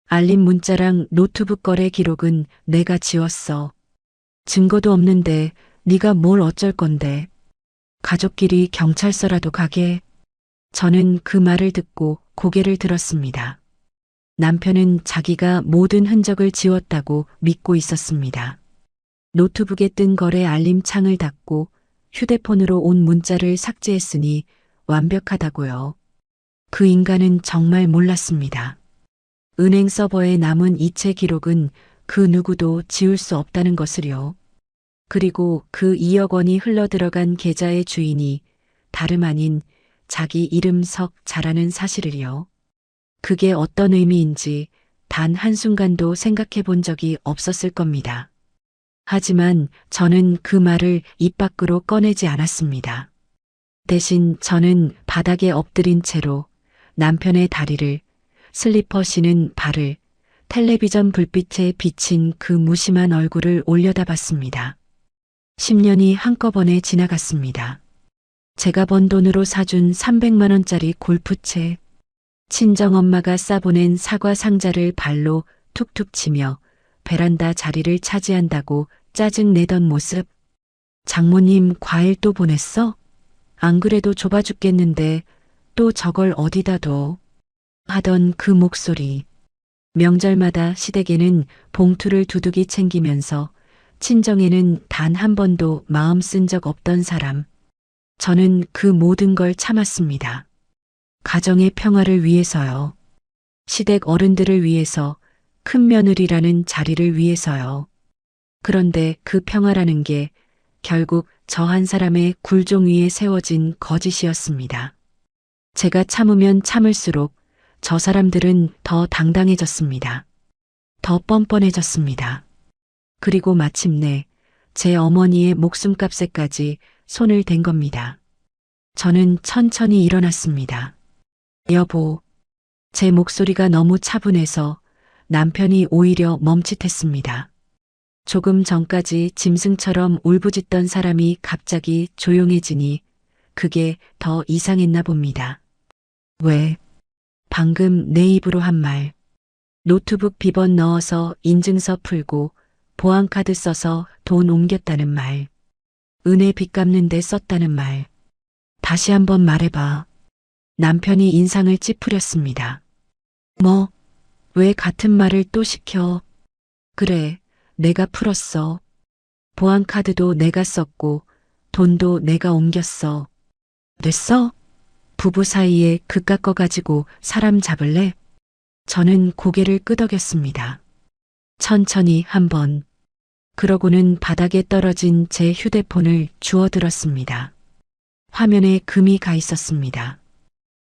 알림 문자랑 노트북 거래 기록은 내가 지웠어. 증거도 없는데 네가 뭘 어쩔 건데. 가족끼리 경찰서라도 가게. 저는 그 말을 듣고 고개를 들었습니다. 남편은 자기가 모든 흔적을 지웠다고 믿고 있었습니다. 노트북에 뜬 거래 알림 창을 닫고 휴대폰으로 온 문자를 삭제했으니 완벽하다고요. 그 인간은 정말 몰랐습니다. 은행 서버에 남은 이체 기록은 그 누구도 지울 수 없다는 것을요. 그리고 그 2억 원이 흘러들어간 계좌의 주인이 다름 아닌 자기 이름 석자라는 사실을요. 그게 어떤 의미인지 단 한순간도 생각해 본 적이 없었을 겁니다. 하지만 저는 그 말을 입 밖으로 꺼내지 않았습니다. 대신 저는 바닥에 엎드린 채로 남편의 다리를, 슬리퍼 신은 발을, 텔레비전 불빛에 비친 그 무심한 얼굴을 올려다봤습니다. 10년이 한꺼번에 지나갔습니다. 제가 번 돈으로 사준 300만 원짜리 골프채, 친정엄마가 싸보낸 사과 상자를 발로 툭툭 치며 베란다 자리를 차지한다고 짜증내던 모습. 장모님 과일 또 보냈어? 안 그래도 좁아 죽겠는데 또 저걸 어디다 둬? 하던 그 목소리. 명절마다 시댁에는 봉투를 두둑이 챙기면서 친정에는 단 한 번도 마음 쓴 적 없던 사람. 저는 그 모든 걸 참았습니다. 가정의 평화를 위해서요. 시댁 어른들을 위해서, 큰 며느리라는 자리를 위해서요. 그런데 그 평화라는 게 결국 저 한 사람의 굴종 위에 세워진 거짓이었습니다. 제가 참으면 참을수록 저 사람들은 더 당당해졌습니다. 더 뻔뻔해졌습니다. 그리고 마침내 제 어머니의 목숨값에까지 손을 댄 겁니다. 저는 천천히 일어났습니다. 여보, 제 목소리가 너무 차분해서 남편이 오히려 멈칫했습니다. 조금 전까지 짐승처럼 울부짖던 사람이 갑자기 조용해지니 그게 더 이상했나 봅니다. 왜? 방금 내 입으로 한 말. 노트북 비번 넣어서 인증서 풀고 보안카드 써서 돈 옮겼다는 말. 은혜 빚 갚는 데 썼다는 말. 다시 한번 말해봐. 남편이 인상을 찌푸렸습니다. 뭐? 왜 같은 말을 또 시켜? 그래, 내가 풀었어. 보안카드도 내가 썼고 돈도 내가 옮겼어. 됐어? 부부 사이에 그깟 거 가지고 사람 잡을래? 저는 고개를 끄덕였습니다. 천천히 한번. 그러고는 바닥에 떨어진 제 휴대폰을 주워들었습니다. 화면에 금이 가 있었습니다.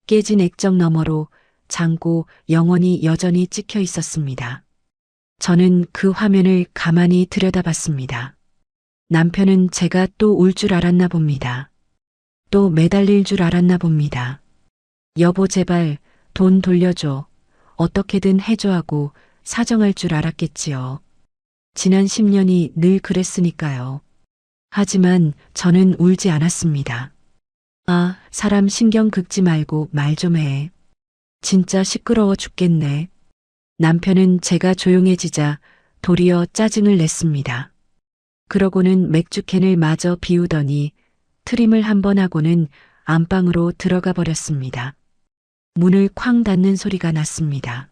깨진 액정 너머로 장고 영원히 여전히 찍혀 있었습니다. 저는 그 화면을 가만히 들여다봤습니다. 남편은 제가 또 울 줄 알았나 봅니다. 또 매달릴 줄 알았나 봅니다. 여보 제발 돈 돌려줘. 어떻게든 해줘 하고 사정할 줄 알았겠지요. 지난 10년이 늘 그랬으니까요. 하지만 저는 울지 않았습니다. 아, 사람 신경 긁지 말고 말 좀 해. 진짜 시끄러워 죽겠네. 남편은 제가 조용해지자 도리어 짜증을 냈습니다. 그러고는 맥주캔을 마저 비우더니 트림을 한번 하고는 안방으로 들어가 버렸습니다. 문을 쾅 닫는 소리가 났습니다.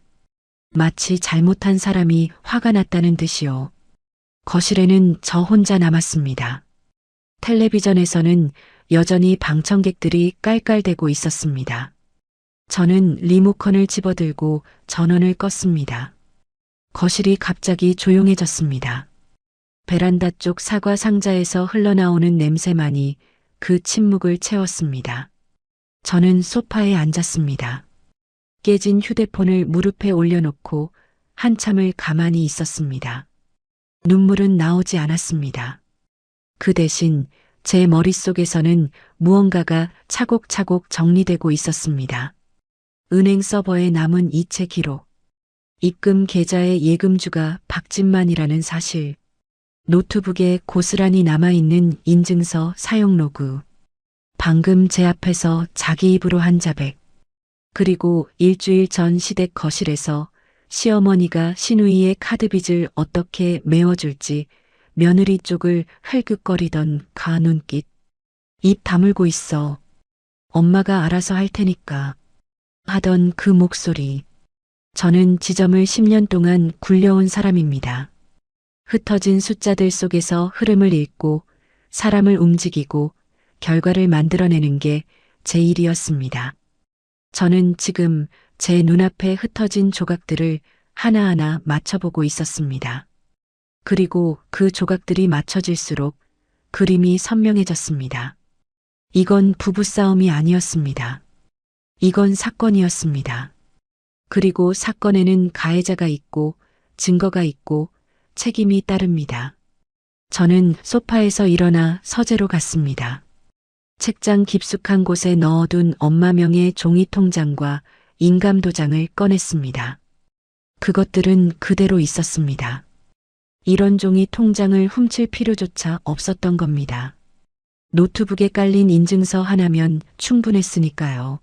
마치 잘못한 사람이 화가 났다는 듯이요. 거실에는 저 혼자 남았습니다. 텔레비전에서는 여전히 방청객들이 깔깔대고 있었습니다. 저는 리모컨을 집어들고 전원을 껐습니다. 거실이 갑자기 조용해졌습니다. 베란다 쪽 사과 상자에서 흘러나오는 냄새만이 그 침묵을 채웠습니다. 저는 소파에 앉았습니다. 깨진 휴대폰을 무릎에 올려놓고 한참을 가만히 있었습니다. 눈물은 나오지 않았습니다. 그 대신 제 머릿속에서는 무언가가 차곡차곡 정리되고 있었습니다. 은행 서버에 남은 이체 기록, 입금 계좌의 예금주가 박진만이라는 사실, 노트북에 고스란히 남아있는 인증서 사용 로그, 방금 제 앞에서 자기 입으로 한 자백. 그리고 일주일 전 시댁 거실에서 시어머니가 시누이의 카드빚을 어떻게 메워줄지 며느리 쪽을 흘끗거리던 가 눈빛. 입 다물고 있어. 엄마가 알아서 할 테니까. 하던 그 목소리. 저는 지점을 10년 동안 굴려온 사람입니다. 흩어진 숫자들 속에서 흐름을 읽고 사람을 움직이고 결과를 만들어내는 게 제 일이었습니다. 저는 지금 제 눈앞에 흩어진 조각들을 하나하나 맞춰보고 있었습니다. 그리고 그 조각들이 맞춰질수록 그림이 선명해졌습니다. 이건 부부싸움이 아니었습니다. 이건 사건이었습니다. 그리고 사건에는 가해자가 있고 증거가 있고 책임이 따릅니다. 저는 소파에서 일어나 서재로 갔습니다. 책장 깊숙한 곳에 넣어둔 엄마 명의 종이 통장과 인감 도장을 꺼냈습니다. 그것들은 그대로 있었습니다. 이런 종이 통장을 훔칠 필요조차 없었던 겁니다. 노트북에 깔린 인증서 하나면 충분했으니까요.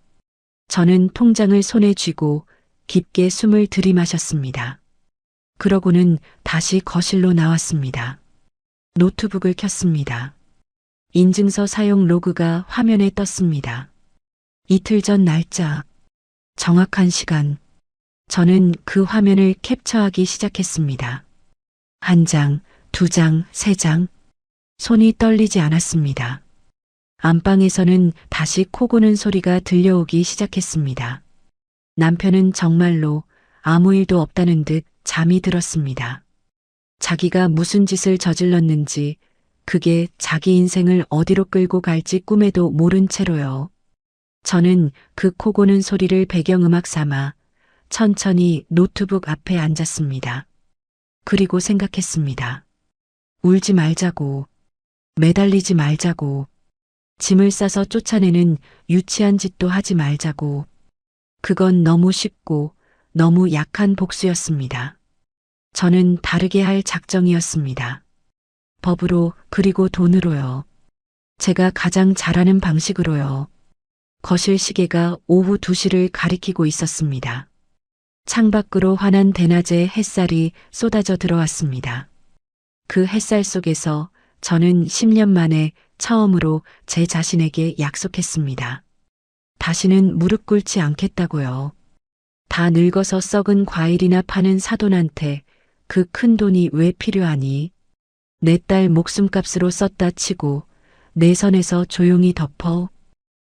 저는 통장을 손에 쥐고 깊게 숨을 들이마셨습니다. 그러고는 다시 거실로 나왔습니다. 노트북을 켰습니다. 인증서 사용 로그가 화면에 떴습니다. 이틀 전 날짜, 정확한 시간. 저는 그 화면을 캡처하기 시작했습니다. 한 장, 두 장, 세 장. 손이 떨리지 않았습니다. 안방에서는 다시 코 고는 소리가 들려오기 시작했습니다. 남편은 정말로 아무 일도 없다는 듯 잠이 들었습니다. 자기가 무슨 짓을 저질렀는지, 그게 자기 인생을 어디로 끌고 갈지 꿈에도 모른 채로요. 저는 그 코 고는 소리를 배경음악 삼아 천천히 노트북 앞에 앉았습니다. 그리고 생각했습니다. 울지 말자고, 매달리지 말자고, 짐을 싸서 쫓아내는 유치한 짓도 하지 말자고. 그건 너무 쉽고 너무 약한 복수였습니다. 저는 다르게 할 작정이었습니다. 법으로 그리고 돈으로요. 제가 가장 잘하는 방식으로요. 거실 시계가 오후 2시를 가리키고 있었습니다. 창밖으로 환한 대낮에 햇살이 쏟아져 들어왔습니다. 그 햇살 속에서 저는 10년 만에 처음으로 제 자신에게 약속했습니다. 다시는 무릎 꿇지 않겠다고요. 다 늙어서 썩은 과일이나 파는 사돈한테 그 큰 돈이 왜 필요하니? 내 딸 목숨값으로 썼다 치고 내 선에서 조용히 덮어.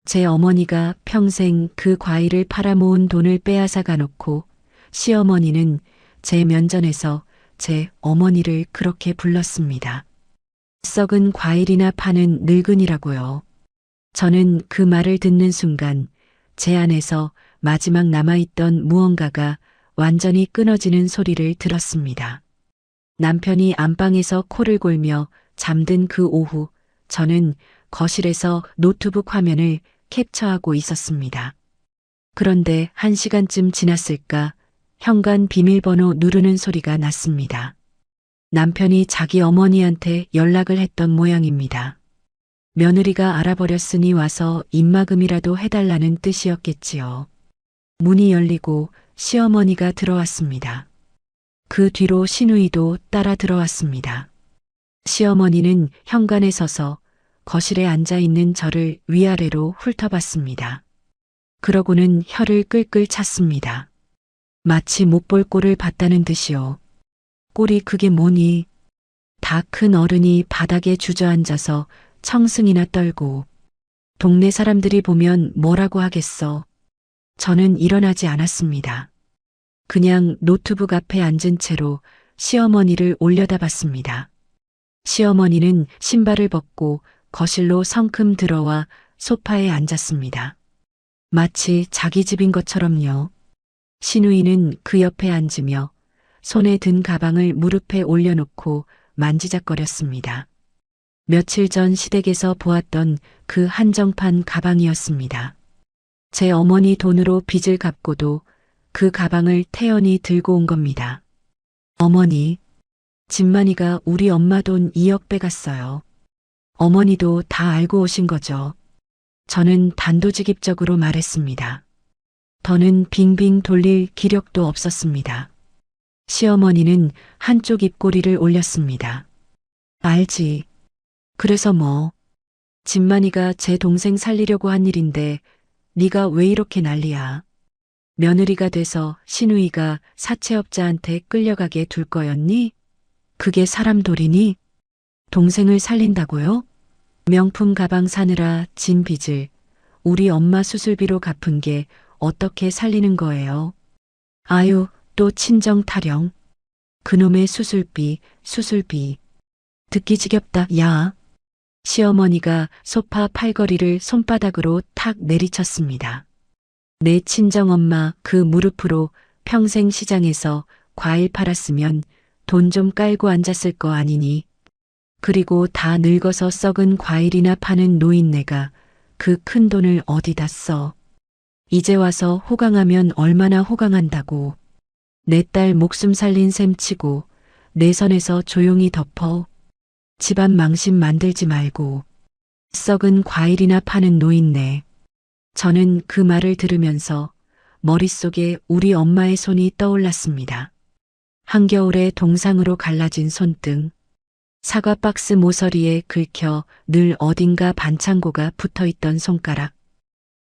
제 어머니가 평생 그 과일을 팔아 모은 돈을 빼앗아 가놓고 시어머니는 제 면전에서 제 어머니를 그렇게 불렀습니다. 썩은 과일이나 파는 늙은이라고요. 저는 그 말을 듣는 순간 제 안에서 마지막 남아있던 무언가가 완전히 끊어지는 소리를 들었습니다. 남편이 안방에서 코를 골며 잠든 그 오후, 저는 거실에서 노트북 화면을 캡처하고 있었습니다. 그런데 1시간쯤 지났을까 현관 비밀번호 누르는 소리가 났습니다. 남편이 자기 어머니한테 연락을 했던 모양입니다. 며느리가 알아버렸으니 와서 입막음이라도 해달라는 뜻이었겠지요. 문이 열리고 시어머니가 들어왔습니다. 그 뒤로 시누이도 따라 들어왔습니다. 시어머니는 현관에 서서 거실에 앉아 있는 저를 위아래로 훑어봤습니다. 그러고는 혀를 끌끌 찼습니다. 마치 못 볼 꼴을 봤다는 듯이요. 꼴이 그게 뭐니? 다 큰 어른이 바닥에 주저앉아서 청승이나 떨고 동네 사람들이 보면 뭐라고 하겠어. 저는 일어나지 않았습니다. 그냥 노트북 앞에 앉은 채로 시어머니를 올려다봤습니다. 시어머니는 신발을 벗고 거실로 성큼 들어와 소파에 앉았습니다. 마치 자기 집인 것처럼요. 시누이는 그 옆에 앉으며 손에 든 가방을 무릎에 올려놓고 만지작거렸습니다. 며칠 전 시댁에서 보았던 그 한정판 가방이었습니다. 제 어머니 돈으로 빚을 갚고도 그 가방을 태연히 들고 온 겁니다. 어머니, 진만이가 우리 엄마 돈 2억 빼갔어요. 어머니도 다 알고 오신 거죠. 저는 단도직입적으로 말했습니다. 더는 빙빙 돌릴 기력도 없었습니다. 시어머니는 한쪽 입꼬리를 올렸습니다. 알지. 그래서 뭐. 진만이가 제 동생 살리려고 한 일인데 네가 왜 이렇게 난리야. 며느리가 돼서 신우이가 사채업자한테 끌려가게 둘 거였니? 그게 사람 도리니? 동생을 살린다고요? 명품 가방 사느라 진 빚을 우리 엄마 수술비로 갚은 게 어떻게 살리는 거예요? 아유, 또 친정 타령. 그놈의 수술비. 듣기 지겹다, 야. 시어머니가 소파 팔걸이를 손바닥으로 탁 내리쳤습니다. 내 친정엄마 그 무릎으로 평생 시장에서 과일 팔았으면 돈 좀 깔고 앉았을 거 아니니. 그리고 다 늙어서 썩은 과일이나 파는 노인네가 그 큰 돈을 어디다 써. 이제 와서 호강하면 얼마나 호강한다고. 내 딸 목숨 살린 셈 치고 내 선에서 조용히 덮어. 집안 망신 만들지 말고. 썩은 과일이나 파는 노인네. 저는 그 말을 들으면서 머릿속에 우리 엄마의 손이 떠올랐습니다. 한겨울에 동상으로 갈라진 손등. 사과 박스 모서리에 긁혀 늘 어딘가 반창고가 붙어있던 손가락.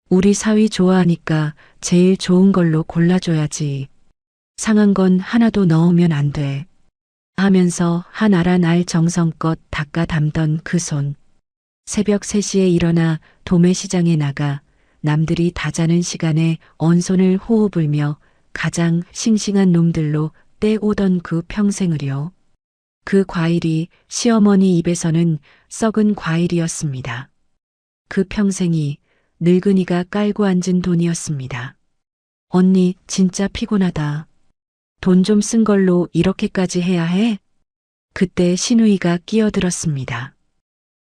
우리 사위 좋아하니까 제일 좋은 걸로 골라줘야지. 상한 건 하나도 넣으면 안 돼. 하면서 한 알한 알 정성껏 닦아 담던 그 손. 새벽 3시에 일어나 도매시장에 나가 남들이 다 자는 시간에 언손을 호호 불며 가장 싱싱한 놈들로 떼오던 그 평생을요. 그 과일이 시어머니 입에서는 썩은 과일이었습니다. 그 평생이 늙은이가 깔고 앉은 돈이었습니다. 언니 진짜 피곤하다. 돈 좀 쓴 걸로 이렇게까지 해야 해? 그때 신우이가 끼어들었습니다.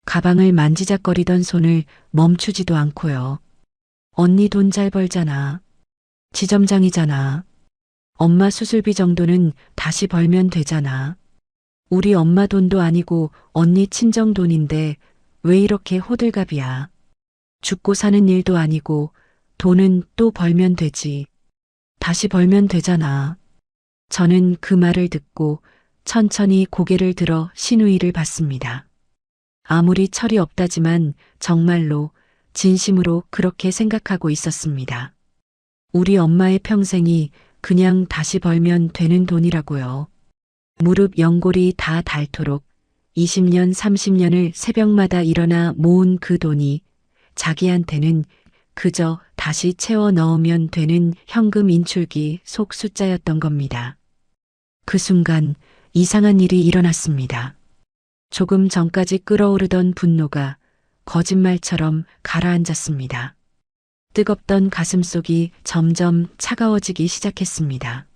가방을 만지작거리던 손을 멈추지도 않고요. 언니 돈 잘 벌잖아. 지점장이잖아. 엄마 수술비 정도는 다시 벌면 되잖아. 우리 엄마 돈도 아니고 언니 친정 돈인데 왜 이렇게 호들갑이야. 죽고 사는 일도 아니고 돈은 또 벌면 되지. 다시 벌면 되잖아. 저는 그 말을 듣고 천천히 고개를 들어 신우이를 봤습니다. 아무리 철이 없다지만 정말로 진심으로 그렇게 생각하고 있었습니다. 우리 엄마의 평생이 그냥 다시 벌면 되는 돈이라고요. 무릎 연골이 다 닳도록 20년, 30년을 새벽마다 일어나 모은 그 돈이 자기한테는 그저 다시 채워 넣으면 되는 현금 인출기 속 숫자였던 겁니다. 그 순간 이상한 일이 일어났습니다. 조금 전까지 끓어오르던 분노가 거짓말처럼 가라앉았습니다. 뜨겁던 가슴속이 점점 차가워지기 시작했습니다.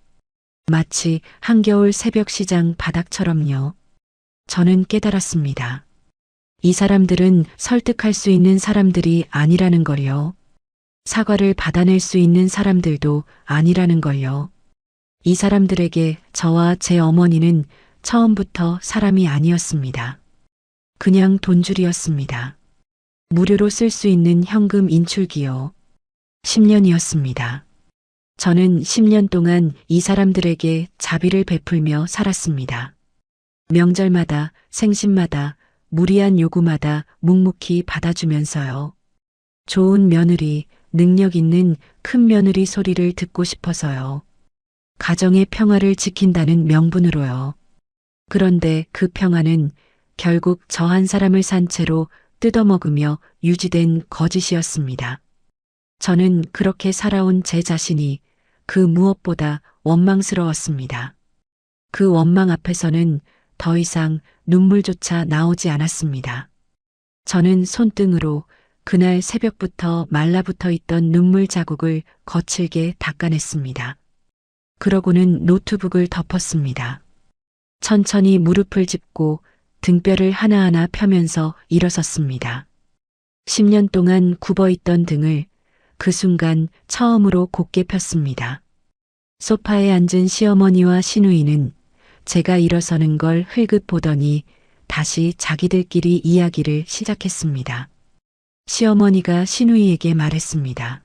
마치 한겨울 새벽 시장 바닥처럼요. 저는 깨달았습니다. 이 사람들은 설득할 수 있는 사람들이 아니라는 걸요. 사과를 받아낼 수 있는 사람들도 아니라는 걸요. 이 사람들에게 저와 제 어머니는 처음부터 사람이 아니었습니다. 그냥 돈줄이었습니다. 무료로 쓸 수 있는 현금 인출기요. 10년이었습니다. 저는 10년 동안 이 사람들에게 자비를 베풀며 살았습니다. 명절마다, 생신마다, 무리한 요구마다 묵묵히 받아주면서요. 좋은 며느리, 능력 있는 큰 며느리 소리를 듣고 싶어서요. 가정의 평화를 지킨다는 명분으로요. 그런데 그 평화는 결국 저 한 사람을 산 채로 뜯어먹으며 유지된 거짓이었습니다. 저는 그렇게 살아온 제 자신이 그 무엇보다 원망스러웠습니다. 그 원망 앞에서는 더 이상 눈물조차 나오지 않았습니다. 저는 손등으로 그날 새벽부터 말라붙어 있던 눈물 자국을 거칠게 닦아냈습니다. 그러고는 노트북을 덮었습니다. 천천히 무릎을 짚고 등뼈를 하나하나 펴면서 일어섰습니다. 10년 동안 굽어있던 등을 그 순간 처음으로 곧게 폈습니다. 소파에 앉은 시어머니와 시누이는 제가 일어서는 걸 흘끗 보더니 다시 자기들끼리 이야기를 시작했습니다. 시어머니가 신우이에게 말했습니다.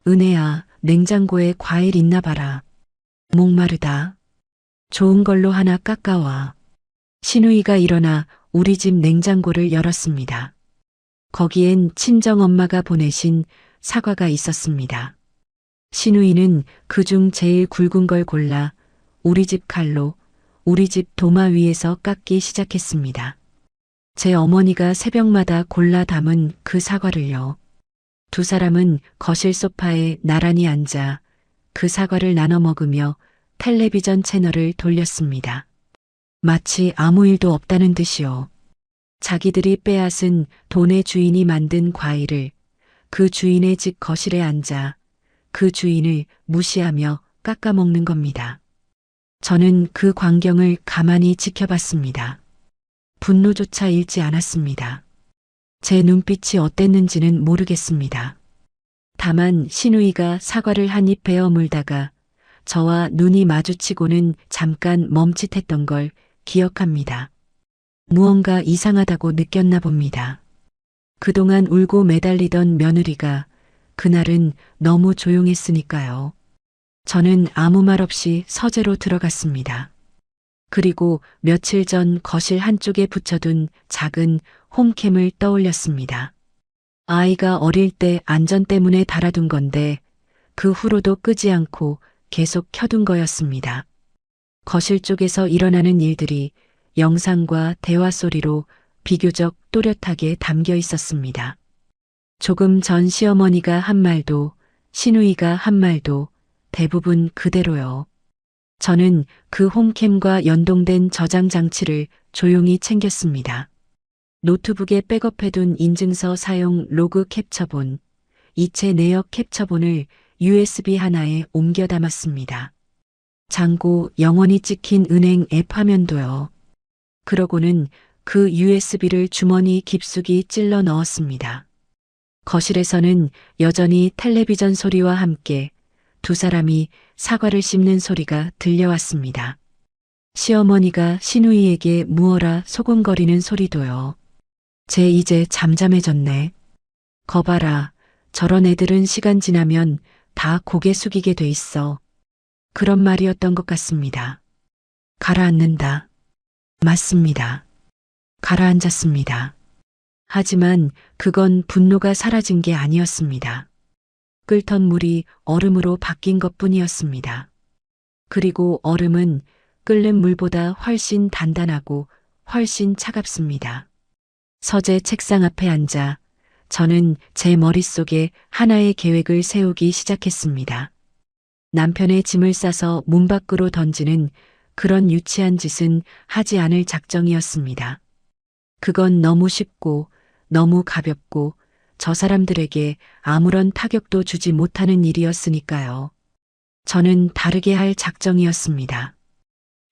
은혜야, 냉장고에 과일 있나 봐라. 목마르다. 좋은 걸로 하나 깎아와. 신우이가 일어나 우리 집 냉장고를 열었습니다. 거기엔 친정엄마가 보내신 사과가 있었습니다. 신우이는 그중 제일 굵은 걸 골라 우리 집 칼로 우리 집 도마 위에서 깎기 시작했습니다. 제 어머니가 새벽마다 골라 담은 그 사과를요. 두 사람은 거실 소파에 나란히 앉아 그 사과를 나눠 먹으며 텔레비전 채널을 돌렸습니다. 마치 아무 일도 없다는 듯이요. 자기들이 빼앗은 돈의 주인이 만든 과일을 그 주인의 집 거실에 앉아 그 주인을 무시하며 깎아먹는 겁니다. 저는 그 광경을 가만히 지켜봤습니다. 분노조차 잃지 않았습니다. 제 눈빛이 어땠는지는 모르겠습니다. 다만 신우이가 사과를 한 입 베어 물다가 저와 눈이 마주치고는 잠깐 멈칫했던 걸 기억합니다. 무언가 이상하다고 느꼈나 봅니다. 그동안 울고 매달리던 며느리가 그날은 너무 조용했으니까요. 저는 아무 말 없이 서재로 들어갔습니다. 그리고 며칠 전 거실 한쪽에 붙여둔 작은 홈캠을 떠올렸습니다. 아이가 어릴 때 안전 때문에 달아둔 건데 그 후로도 끄지 않고 계속 켜둔 거였습니다. 거실 쪽에서 일어나는 일들이 영상과 대화 소리로 비교적 또렷하게 담겨 있었습니다. 조금 전 시어머니가 한 말도 신우이가 한 말도 대부분 그대로요. 저는 그 홈캠과 연동된 저장 장치를 조용히 챙겼습니다. 노트북에 백업해둔 인증서 사용 로그 캡처본, 이체 내역 캡처본을 USB 하나에 옮겨 담았습니다. 잔고 영원히 찍힌 은행 앱 화면도요. 그러고는 그 USB를 주머니 깊숙이 찔러 넣었습니다. 거실에서는 여전히 텔레비전 소리와 함께 두 사람이 사과를 씹는 소리가 들려왔습니다. 시어머니가 신우이에게 무어라 소곤거리는 소리도요. 쟤 이제 잠잠해졌네. 거봐라, 저런 애들은 시간 지나면 다 고개 숙이게 돼 있어. 그런 말이었던 것 같습니다. 가라앉는다. 맞습니다. 가라앉았습니다. 하지만 그건 분노가 사라진 게 아니었습니다. 끓던 물이 얼음으로 바뀐 것뿐이었습니다. 그리고 얼음은 끓는 물보다 훨씬 단단하고 훨씬 차갑습니다. 서재 책상 앞에 앉아 저는 제 머릿속에 하나의 계획을 세우기 시작했습니다. 남편의 짐을 싸서 문 밖으로 던지는 그런 유치한 짓은 하지 않을 작정이었습니다. 그건 너무 쉽고 너무 가볍고 저 사람들에게 아무런 타격도 주지 못하는 일이었으니까요. 저는 다르게 할 작정이었습니다.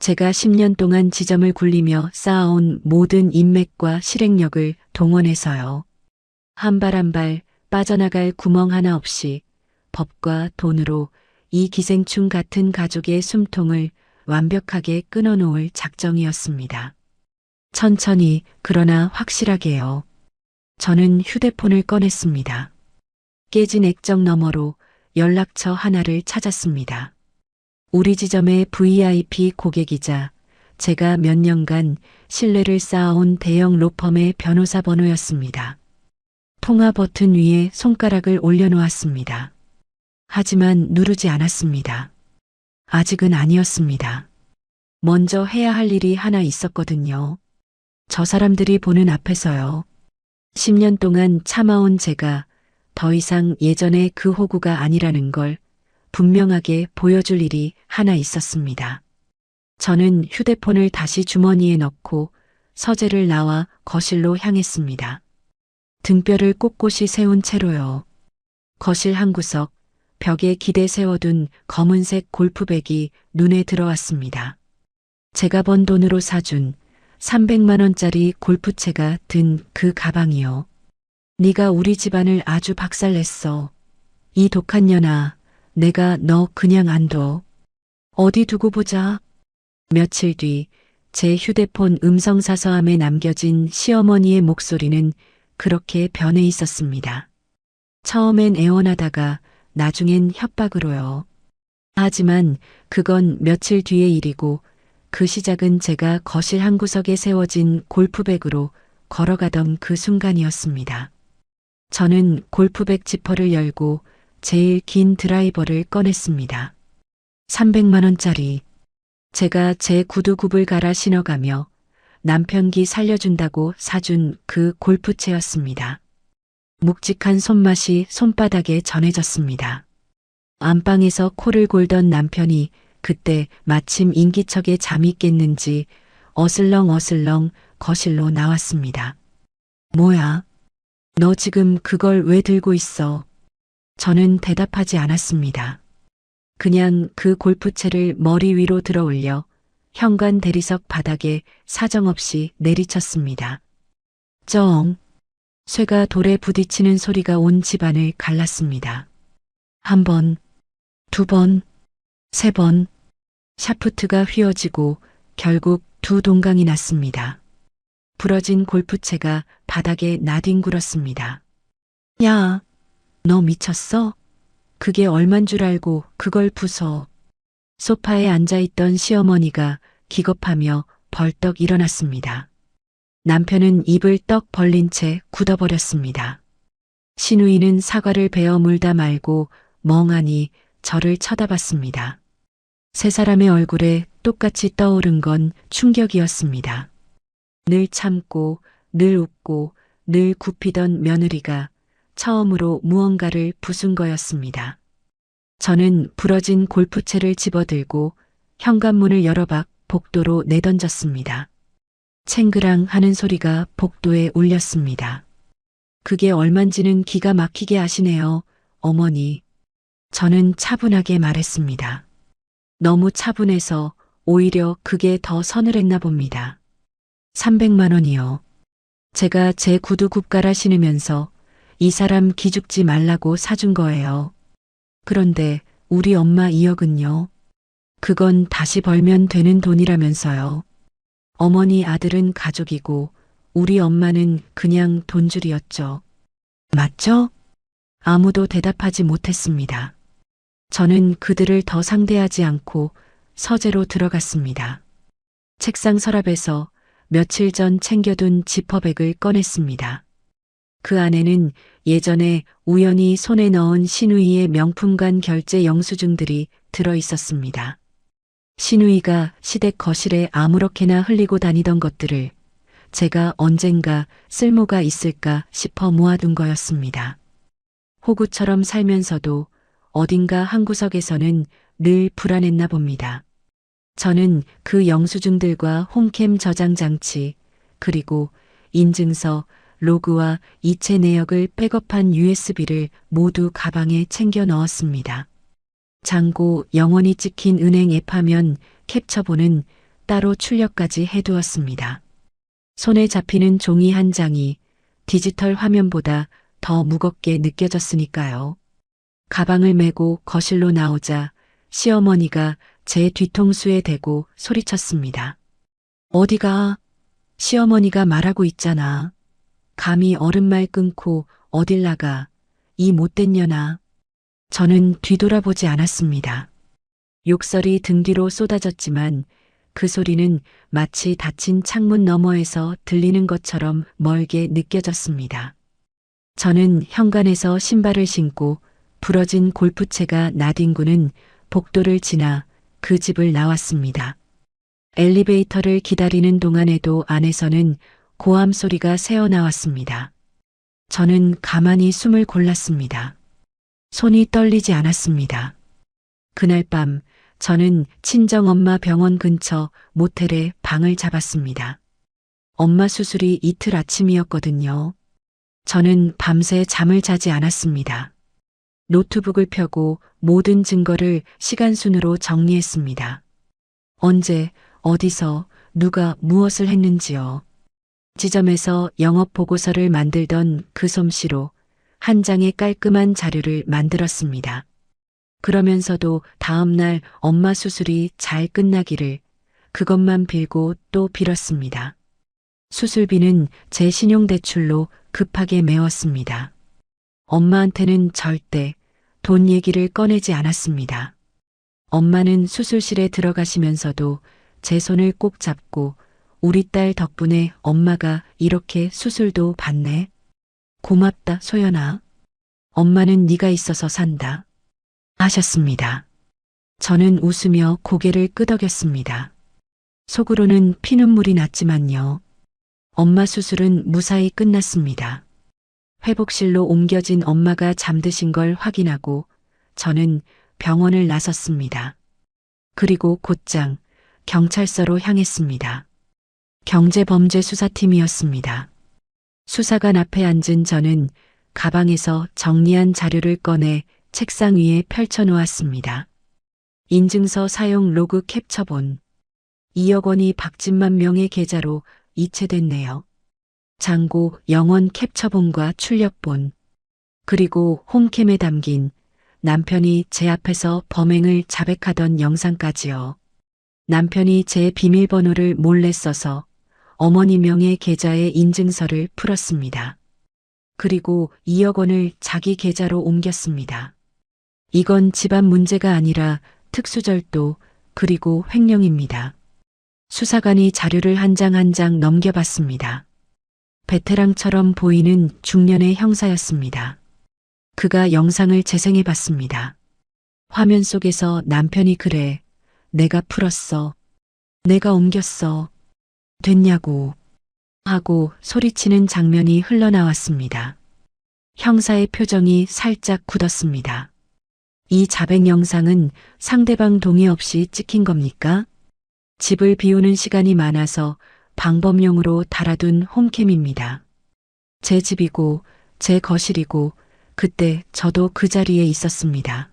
제가 10년 동안 지점을 굴리며 쌓아온 모든 인맥과 실행력을 동원해서요. 한 발 한 발 빠져나갈 구멍 하나 없이 법과 돈으로 이 기생충 같은 가족의 숨통을 완벽하게 끊어놓을 작정이었습니다. 천천히 그러나 확실하게요. 저는 휴대폰을 꺼냈습니다. 깨진 액정 너머로 연락처 하나를 찾았습니다. 우리 지점의 VIP 고객이자 제가 몇 년간 신뢰를 쌓아온 대형 로펌의 변호사 번호였습니다. 통화 버튼 위에 손가락을 올려놓았습니다. 하지만 누르지 않았습니다. 아직은 아니었습니다. 먼저 해야 할 일이 하나 있었거든요. 저 사람들이 보는 앞에서요. 10년 동안 참아온 제가 더 이상 예전의 그 호구가 아니라는 걸 분명하게 보여줄 일이 하나 있었습니다. 저는 휴대폰을 다시 주머니에 넣고 서재를 나와 거실로 향했습니다. 등뼈를 꼿꼿이 세운 채로요. 거실 한 구석, 벽에 기대 세워둔 검은색 골프백이 눈에 들어왔습니다. 제가 번 돈으로 사준 300만 원짜리 골프채가 든 그 가방이요. 네가 우리 집안을 아주 박살냈어. 이 독한 년아, 내가 너 그냥 안 둬. 어디 두고 보자. 며칠 뒤 제 휴대폰 음성사서함에 남겨진 시어머니의 목소리는 그렇게 변해 있었습니다. 처음엔 애원하다가 나중엔 협박으로요. 하지만 그건 며칠 뒤의 일이고 그 시작은 제가 거실 한 구석에 세워진 골프백으로 걸어가던 그 순간이었습니다. 저는 골프백 지퍼를 열고 제일 긴 드라이버를 꺼냈습니다. 300만 원짜리. 제가 제 구두굽을 갈아 신어가며 남편기 살려준다고 사준 그 골프채였습니다. 묵직한 손맛이 손바닥에 전해졌습니다. 안방에서 코를 골던 남편이 그때 마침 인기척에 잠이 깼는지 어슬렁어슬렁 거실로 나왔습니다. 뭐야? 너 지금 그걸 왜 들고 있어? 저는 대답하지 않았습니다. 그냥 그 골프채를 머리 위로 들어 올려 현관 대리석 바닥에 사정없이 내리쳤습니다. 쩡! 쇠가 돌에 부딪히는 소리가 온 집안을 갈랐습니다. 한 번, 두 번, 세 번, 샤프트가 휘어지고 결국 두 동강이 났습니다. 부러진 골프채가 바닥에 나뒹굴었습니다. 야, 너 미쳤어? 그게 얼만 줄 알고 그걸 부숴. 소파에 앉아있던 시어머니가 기겁하며 벌떡 일어났습니다. 남편은 입을 떡 벌린 채 굳어버렸습니다. 시누이는 사과를 베어 물다 말고 멍하니 저를 쳐다봤습니다. 세 사람의 얼굴에 똑같이 떠오른 건 충격이었습니다. 늘 참고 늘 웃고 늘 굽히던 며느리가 처음으로 무언가를 부순 거였습니다. 저는 부러진 골프채를 집어들고 현관문을 열어박 복도로 내던졌습니다. 챙그랑 하는 소리가 복도에 울렸습니다. 그게 얼만지는 기가 막히게 아시네요, 어머니. 저는 차분하게 말했습니다. 너무 차분해서 오히려 그게 더 서늘했나 봅니다. 300만 원이요. 제가 제 구두 굽갈아 신으면서 이 사람 기죽지 말라고 사준 거예요. 그런데 우리 엄마 2억은요? 그건 다시 벌면 되는 돈이라면서요. 어머니 아들은 가족이고 우리 엄마는 그냥 돈줄이었죠. 맞죠? 아무도 대답하지 못했습니다. 저는 그들을 더 상대하지 않고 서재로 들어갔습니다. 책상 서랍에서 며칠 전 챙겨둔 지퍼백을 꺼냈습니다. 그 안에는 예전에 우연히 손에 넣은 시누이의 명품관 결제 영수증들이 들어 있었습니다. 시누이가 시댁 거실에 아무렇게나 흘리고 다니던 것들을 제가 언젠가 쓸모가 있을까 싶어 모아둔 거였습니다. 호구처럼 살면서도 어딘가 한 구석에서는 늘 불안했나 봅니다. 저는 그 영수증들과 홈캠 저장 장치, 그리고 인증서, 로그와 이체 내역을 백업한 USB를 모두 가방에 챙겨 넣었습니다. 잔고 영원히 찍힌 은행 앱 화면 캡처본은 따로 출력까지 해두었습니다. 손에 잡히는 종이 한 장이 디지털 화면보다 더 무겁게 느껴졌으니까요. 가방을 메고 거실로 나오자 시어머니가 제 뒤통수에 대고 소리쳤습니다. 어디가? 시어머니가 말하고 있잖아. 감히 어른말 끊고 어딜 나가. 이 못된 년아. 저는 뒤돌아보지 않았습니다. 욕설이 등 뒤로 쏟아졌지만 그 소리는 마치 닫힌 창문 너머에서 들리는 것처럼 멀게 느껴졌습니다. 저는 현관에서 신발을 신고 부러진 골프채가 나뒹구는 복도를 지나 그 집을 나왔습니다. 엘리베이터를 기다리는 동안에도 안에서는 고함 소리가 새어나왔습니다. 저는 가만히 숨을 골랐습니다. 손이 떨리지 않았습니다. 그날 밤 저는 친정엄마 병원 근처 모텔에 방을 잡았습니다. 엄마 수술이 이틀 아침이었거든요. 저는 밤새 잠을 자지 않았습니다. 노트북을 펴고 모든 증거를 시간순으로 정리했습니다. 언제, 어디서, 누가 무엇을 했는지요. 지점에서 영업보고서를 만들던 그 솜씨로 한 장의 깔끔한 자료를 만들었습니다. 그러면서도 다음날 엄마 수술이 잘 끝나기를 그것만 빌고 또 빌었습니다. 수술비는 제 신용대출로 급하게 메웠습니다. 엄마한테는 절대 돈 얘기를 꺼내지 않았습니다. 엄마는 수술실에 들어가시면서도 제 손을 꼭 잡고 우리 딸 덕분에 엄마가 이렇게 수술도 받네. 고맙다, 소연아. 엄마는 네가 있어서 산다. 하셨습니다. 저는 웃으며 고개를 끄덕였습니다. 속으로는 피눈물이 났지만요. 엄마 수술은 무사히 끝났습니다. 회복실로 옮겨진 엄마가 잠드신 걸 확인하고 저는 병원을 나섰습니다. 그리고 곧장 경찰서로 향했습니다. 경제범죄수사팀이었습니다. 수사관 앞에 앉은 저는 가방에서 정리한 자료를 꺼내 책상 위에 펼쳐놓았습니다. 인증서 사용 로그 캡처본. 2억 원이 박진만 명의 계좌로 이체됐네요. 잔고 영원 캡처본과 출력본. 그리고 홈캠에 담긴 남편이 제 앞에서 범행을 자백하던 영상까지요. 남편이 제 비밀번호를 몰래 써서 어머니 명의 계좌에 인증서를 풀었습니다. 그리고 2억 원을 자기 계좌로 옮겼습니다. 이건 집안 문제가 아니라 특수절도 그리고 횡령입니다. 수사관이 자료를 한 장 한 장 넘겨봤습니다. 베테랑처럼 보이는 중년의 형사였습니다. 그가 영상을 재생해봤습니다. 화면 속에서 남편이 그래, 내가 풀었어. 내가 옮겼어. 됐냐고. 하고 소리치는 장면이 흘러나왔습니다. 형사의 표정이 살짝 굳었습니다. 이 자백 영상은 상대방 동의 없이 찍힌 겁니까? 집을 비우는 시간이 많아서 방범용으로 달아둔 홈캠입니다. 제 집이고 제 거실이고 그때 저도 그 자리에 있었습니다.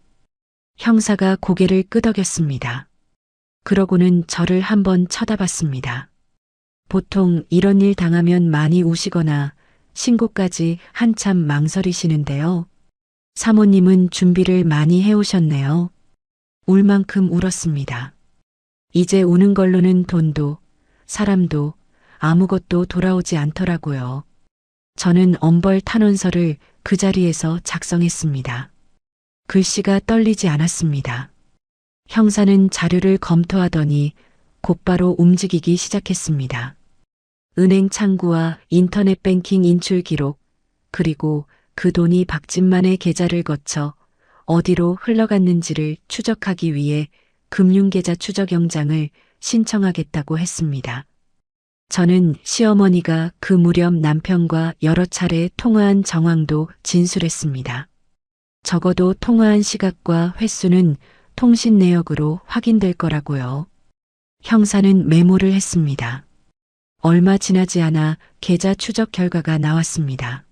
형사가 고개를 끄덕였습니다. 그러고는 저를 한번 쳐다봤습니다. 보통 이런 일 당하면 많이 우시거나 신고까지 한참 망설이시는데요. 사모님은 준비를 많이 해오셨네요. 울 만큼 울었습니다. 이제 우는 걸로는 돈도 사람도 아무것도 돌아오지 않더라고요. 저는 엄벌 탄원서를 그 자리에서 작성했습니다. 글씨가 떨리지 않았습니다. 형사는 자료를 검토하더니 곧바로 움직이기 시작했습니다. 은행 창구와 인터넷 뱅킹 인출 기록, 그리고 그 돈이 박진만의 계좌를 거쳐 어디로 흘러갔는지를 추적하기 위해 금융계좌 추적 영장을 신청하겠다고 했습니다. 저는 시어머니가 그 무렵 남편과 여러 차례 통화한 정황도 진술했습니다. 적어도 통화한 시각과 횟수는 통신 내역으로 확인될 거라고요. 형사는 메모를 했습니다. 얼마 지나지 않아 계좌 추적 결과가 나왔습니다.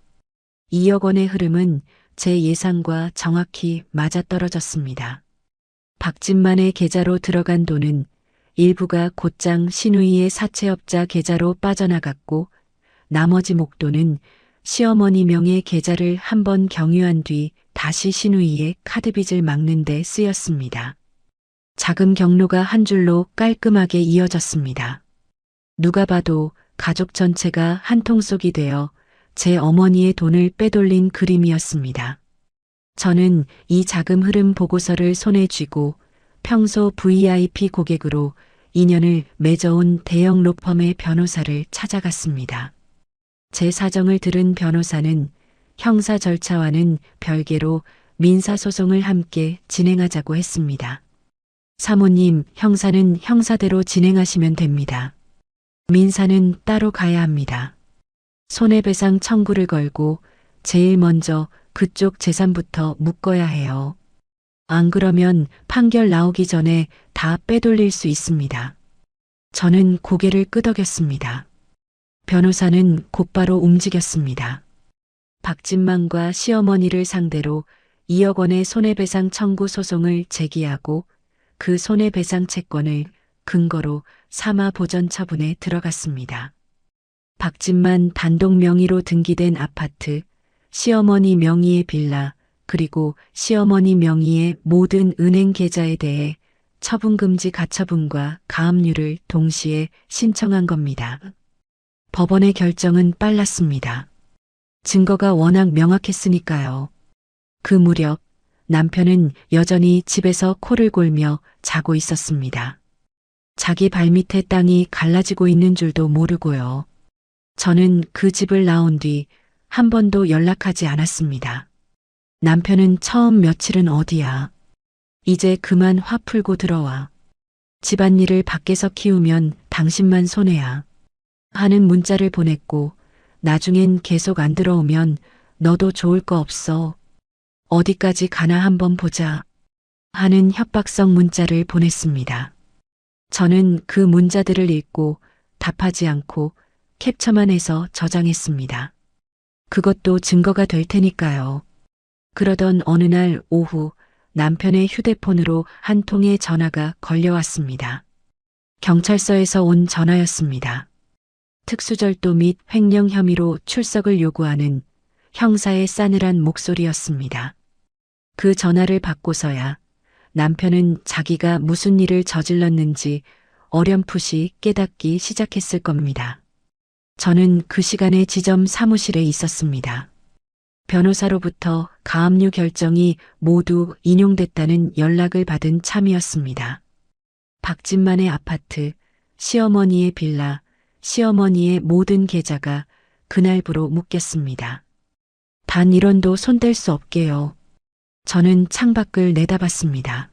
2억 원의 흐름은 제 예상과 정확히 맞아떨어졌습니다. 박진만의 계좌로 들어간 돈은 일부가 곧장 신우이의 사채업자 계좌로 빠져나갔고 나머지 목돈은 시어머니 명의 계좌를 한번 경유한 뒤 다시 신우이의 카드빚을 막는 데 쓰였습니다. 자금 경로가 한 줄로 깔끔하게 이어졌습니다. 누가 봐도 가족 전체가 한 통속이 되어 제 어머니의 돈을 빼돌린 그림이었습니다. 저는 이 자금 흐름 보고서를 손에 쥐고 평소 VIP 고객으로 인연을 맺어온 대형 로펌의 변호사를 찾아갔습니다. 제 사정을 들은 변호사는 형사 절차와는 별개로 민사소송을 함께 진행하자고 했습니다. 사모님, 형사는 형사대로 진행하시면 됩니다. 민사는 따로 가야 합니다. 손해배상 청구를 걸고 제일 먼저 그쪽 재산부터 묶어야 해요. 안 그러면 판결 나오기 전에 다 빼돌릴 수 있습니다. 저는 고개를 끄덕였습니다. 변호사는 곧바로 움직였습니다. 박진만과 시어머니를 상대로 2억 원의 손해배상 청구 소송을 제기하고 그 손해배상 채권을 근거로 사마 보전 처분에 들어갔습니다. 박진만 단독 명의로 등기된 아파트, 시어머니 명의의 빌라, 그리고 시어머니 명의의 모든 은행 계좌에 대해 처분금지 가처분과 가압류를 동시에 신청한 겁니다. 법원의 결정은 빨랐습니다. 증거가 워낙 명확했으니까요. 그 무렵 남편은 여전히 집에서 코를 골며 자고 있었습니다. 자기 발밑에 땅이 갈라지고 있는 줄도 모르고요. 저는 그 집을 나온 뒤 한 번도 연락하지 않았습니다. 남편은 처음 며칠은 어디야? 이제 그만 화 풀고 들어와. 집안일을 밖에서 키우면 당신만 손해야. 하는 문자를 보냈고 나중엔 계속 안 들어오면 너도 좋을 거 없어. 어디까지 가나 한번 보자. 하는 협박성 문자를 보냈습니다. 저는 그 문자들을 읽고 답하지 않고 캡처만 해서 저장했습니다. 그것도 증거가 될 테니까요. 그러던 어느 날 오후 남편의 휴대폰으로 한 통의 전화가 걸려왔습니다. 경찰서에서 온 전화였습니다. 특수절도 및 횡령 혐의로 출석을 요구하는 형사의 싸늘한 목소리였습니다. 그 전화를 받고서야 남편은 자기가 무슨 일을 저질렀는지 어렴풋이 깨닫기 시작했을 겁니다. 저는 그 시간에 지점 사무실에 있었습니다. 변호사로부터 가압류 결정이 모두 인용됐다는 연락을 받은 참이었습니다. 박진만의 아파트, 시어머니의 빌라, 시어머니의 모든 계좌가 그날부로 묶였습니다. 단 1원도 손댈 수 없게요. 저는 창밖을 내다봤습니다.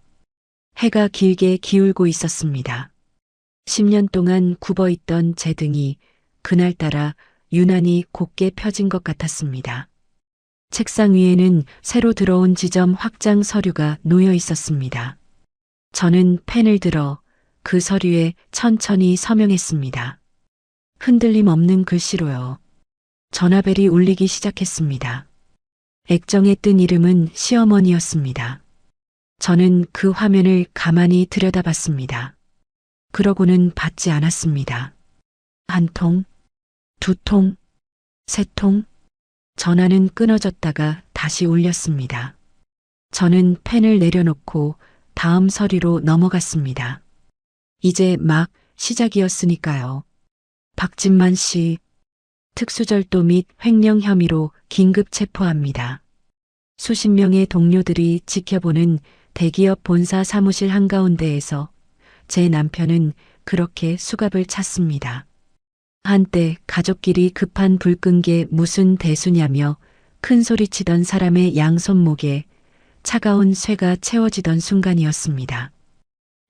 해가 길게 기울고 있었습니다. 10년 동안 굽어있던 제 등이 그날따라 유난히 곱게 펴진 것 같았습니다. 책상 위에는 새로 들어온 지점 확장 서류가 놓여 있었습니다. 저는 펜을 들어 그 서류에 천천히 서명했습니다. 흔들림 없는 글씨로요. 전화벨이 울리기 시작했습니다. 액정에 뜬 이름은 시어머니였습니다. 저는 그 화면을 가만히 들여다봤습니다. 그러고는 받지 않았습니다. 한 통, 두 통, 세 통, 전화는 끊어졌다가 다시 울렸습니다. 저는 펜을 내려놓고 다음 서류로 넘어갔습니다. 이제 막 시작이었으니까요. 박진만 씨, 특수절도 및 횡령 혐의로 긴급 체포합니다. 수십 명의 동료들이 지켜보는 대기업 본사 사무실 한가운데에서 제 남편은 그렇게 수갑을 찼습니다. 한때 가족끼리 급한 불 끈 게 무슨 대수냐며 큰 소리치던 사람의 양손목에 차가운 쇠가 채워지던 순간이었습니다.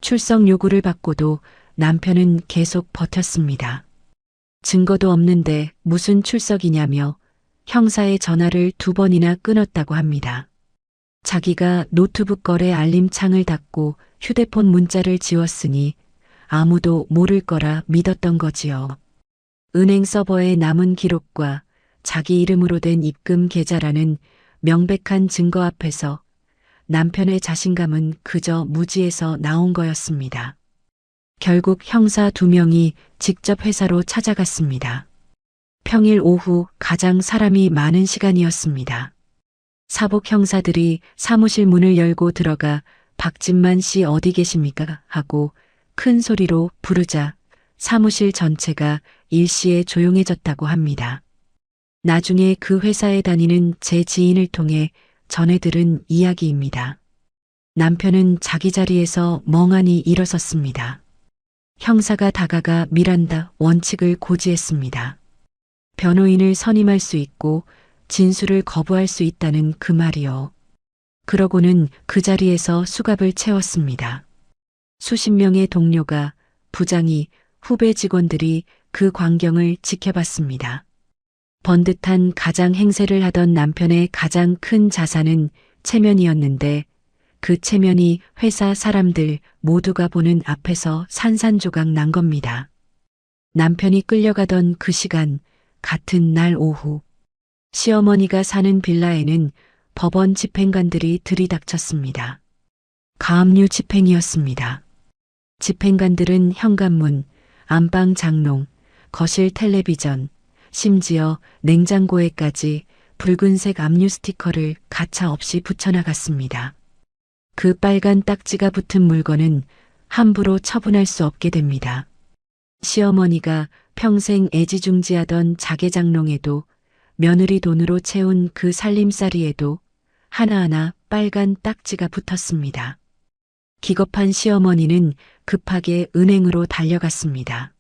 출석 요구를 받고도 남편은 계속 버텼습니다. 증거도 없는데 무슨 출석이냐며 형사의 전화를 2번이나 끊었다고 합니다. 자기가 노트북 거래 알림창을 닫고 휴대폰 문자를 지웠으니 아무도 모를 거라 믿었던 거지요. 은행 서버에 남은 기록과 자기 이름으로 된 입금 계좌라는 명백한 증거 앞에서 남편의 자신감은 그저 무지에서 나온 거였습니다. 결국 형사 2명이 직접 회사로 찾아갔습니다. 평일 오후 가장 사람이 많은 시간이었습니다. 사복 형사들이 사무실 문을 열고 들어가 박진만 씨 어디 계십니까? 하고 큰 소리로 부르자 사무실 전체가 일시에 조용해졌다고 합니다. 나중에 그 회사에 다니는 제 지인을 통해 전해 들은 이야기입니다. 남편은 자기 자리에서 멍하니 일어섰습니다. 형사가 다가가 미란다 원칙을 고지했습니다. 변호인을 선임할 수 있고 진술을 거부할 수 있다는 그 말이요. 그러고는 그 자리에서 수갑을 채웠습니다. 수십 명의 동료가, 부장이, 후배 직원들이 그 광경을 지켜봤습니다. 번듯한 가장 행세를 하던 남편의 가장 큰 자산은 체면이었는데 그 체면이 회사 사람들 모두가 보는 앞에서 산산조각 난 겁니다. 남편이 끌려가던 그 시간, 같은 날 오후, 시어머니가 사는 빌라에는 법원 집행관들이 들이닥쳤습니다. 가압류 집행이었습니다. 집행관들은 현관문, 안방 장롱, 거실 텔레비전, 심지어 냉장고에까지 붉은색 압류 스티커를 가차없이 붙여나갔습니다. 그 빨간 딱지가 붙은 물건은 함부로 처분할 수 없게 됩니다. 시어머니가 평생 애지중지하던 자개장롱에도 며느리 돈으로 채운 그 살림살이에도 하나하나 빨간 딱지가 붙었습니다. 기겁한 시어머니는 급하게 은행으로 달려갔습니다.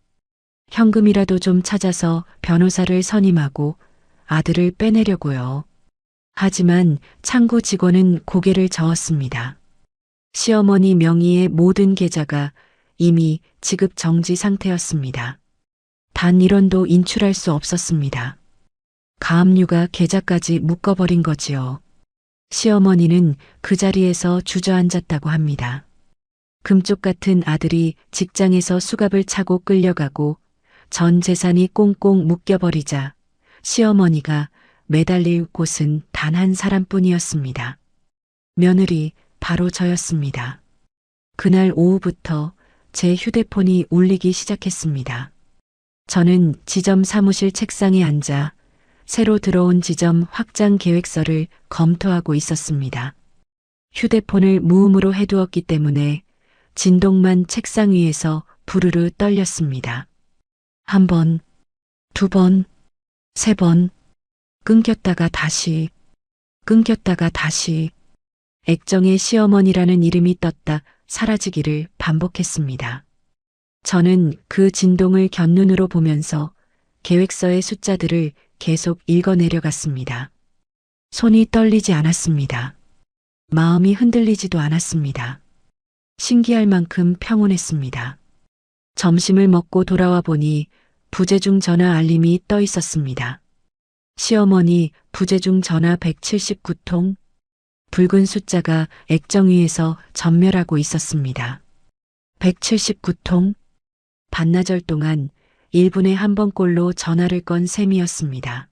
현금이라도 좀 찾아서 변호사를 선임하고 아들을 빼내려고요. 하지만 창구 직원은 고개를 저었습니다. 시어머니 명의의 모든 계좌가 이미 지급 정지 상태였습니다. 단 1원도 인출할 수 없었습니다. 가압류가 계좌까지 묶어버린 거지요. 시어머니는 그 자리에서 주저앉았다고 합니다. 금쪽 같은 아들이 직장에서 수갑을 차고 끌려가고 전 재산이 꽁꽁 묶여버리자 시어머니가 매달릴 곳은 단 한 사람뿐이었습니다. 며느리, 바로 저였습니다. 그날 오후부터 제 휴대폰이 울리기 시작했습니다. 저는 지점 사무실 책상에 앉아 새로 들어온 지점 확장 계획서를 검토하고 있었습니다. 휴대폰을 무음으로 해두었기 때문에 진동만 책상 위에서 부르르 떨렸습니다. 1번, 2번, 3번, 끊겼다가 다시, 끊겼다가 다시, 액정에 시어머니라는 이름이 떴다 사라지기를 반복했습니다. 저는 그 진동을 곁눈으로 보면서 계획서의 숫자들을 계속 읽어내려갔습니다. 손이 떨리지 않았습니다. 마음이 흔들리지도 않았습니다. 신기할 만큼 평온했습니다. 점심을 먹고 돌아와 보니 부재중 전화 알림이 떠 있었습니다. 시어머니 부재중 전화 179통. 붉은 숫자가 액정 위에서 전멸하고 있었습니다. 179통. 반나절 동안 1분에 한 번꼴로 전화를 건 셈이었습니다.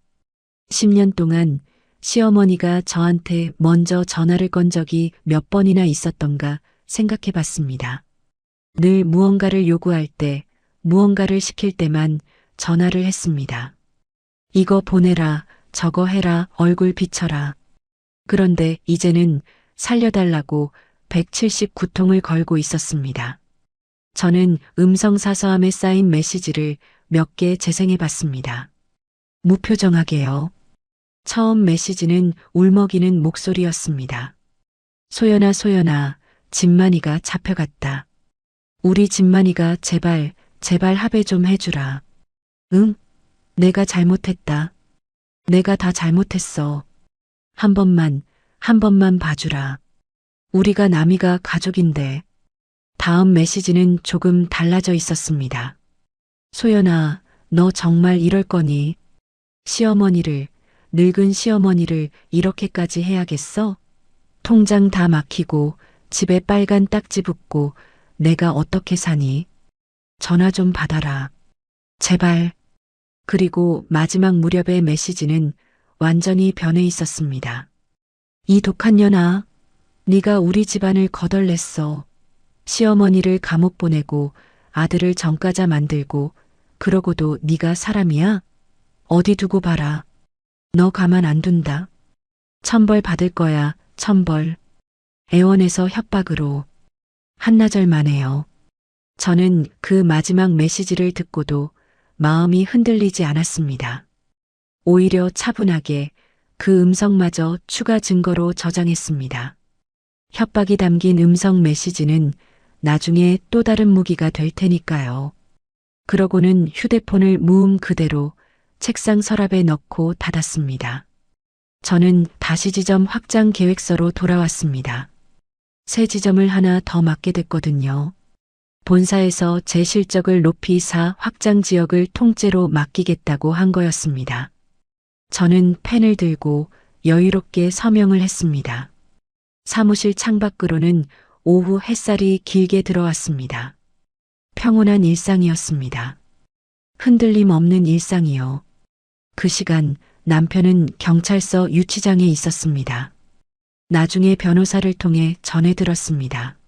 10년 동안 시어머니가 저한테 먼저 전화를 건 적이 몇 번이나 있었던가 생각해 봤습니다. 늘 무언가를 요구할 때, 무언가를 시킬 때만 전화를 했습니다. 이거 보내라, 저거 해라, 얼굴 비춰라. 그런데 이제는 살려달라고 179통을 걸고 있었습니다. 저는 음성사서함에 쌓인 메시지를 몇 개 재생해 봤습니다. 무표정하게요. 처음 메시지는 울먹이는 목소리였습니다. 소연아, 소연아, 집만이가 잡혀갔다. 우리 집만이가 제발, 제발 합의 좀 해주라. 응? 내가 잘못했다. 내가 다 잘못했어. 한 번만 봐주라. 우리가 남이가 가족인데. 다음 메시지는 조금 달라져 있었습니다. 소연아, 너 정말 이럴 거니? 시어머니를, 늙은 시어머니를 이렇게까지 해야겠어? 통장 다 막히고 집에 빨간 딱지 붙고 내가 어떻게 사니? 전화 좀 받아라. 제발. 그리고 마지막 무렵의 메시지는 완전히 변해 있었습니다. 이 독한 년아, 네가 우리 집안을 거덜냈어. 시어머니를 감옥 보내고 아들을 전과자 만들고 그러고도 네가 사람이야? 어디 두고 봐라. 너 가만 안 둔다. 1000벌 받을 거야, 1000벌. 애원에서 협박으로. 한나절 만에요. 저는 그 마지막 메시지를 듣고도 마음이 흔들리지 않았습니다. 오히려 차분하게 그 음성마저 추가 증거로 저장했습니다. 협박이 담긴 음성 메시지는 나중에 또 다른 무기가 될 테니까요. 그러고는 휴대폰을 무음 그대로 책상 서랍에 넣고 닫았습니다. 저는 다시 지점 확장 계획서로 돌아왔습니다. 새 지점을 하나 더 맡게 됐거든요. 본사에서 제 실적을 높이 확장 지역을 통째로 맡기겠다고 한 거였습니다. 저는 펜을 들고 여유롭게 서명을 했습니다. 사무실 창밖으로는 오후 햇살이 길게 들어왔습니다. 평온한 일상이었습니다. 흔들림 없는 일상이요. 그 시간 남편은 경찰서 유치장에 있었습니다. 나중에 변호사를 통해 전해 들었습니다.